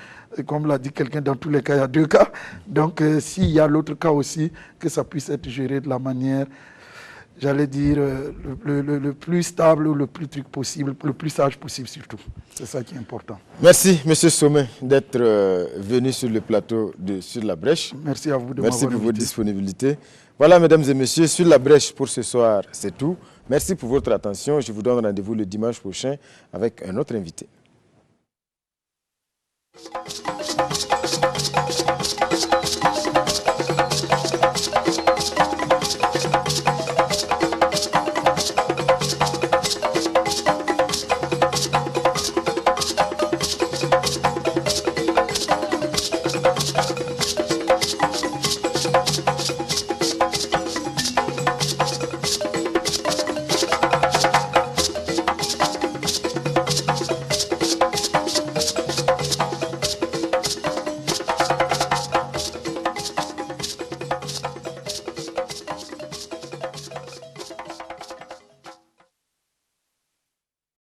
comme l'a dit quelqu'un, dans tous les cas, il y a deux cas. Donc, s'il y a l'autre cas aussi, que ça puisse être géré de la manière, j'allais dire, le plus stable ou le plus truc possible, le plus sage possible surtout. C'est ça qui est important. Merci, M. Sommet, d'être venu sur le plateau de Sur la Brèche. Merci à vous de m'avoir Merci pour invité. votre disponibilité. Voilà, mesdames et messieurs, Sur la Brèche pour ce soir, c'est tout. Merci pour votre attention. Je vous donne rendez-vous le dimanche prochain avec un autre invité.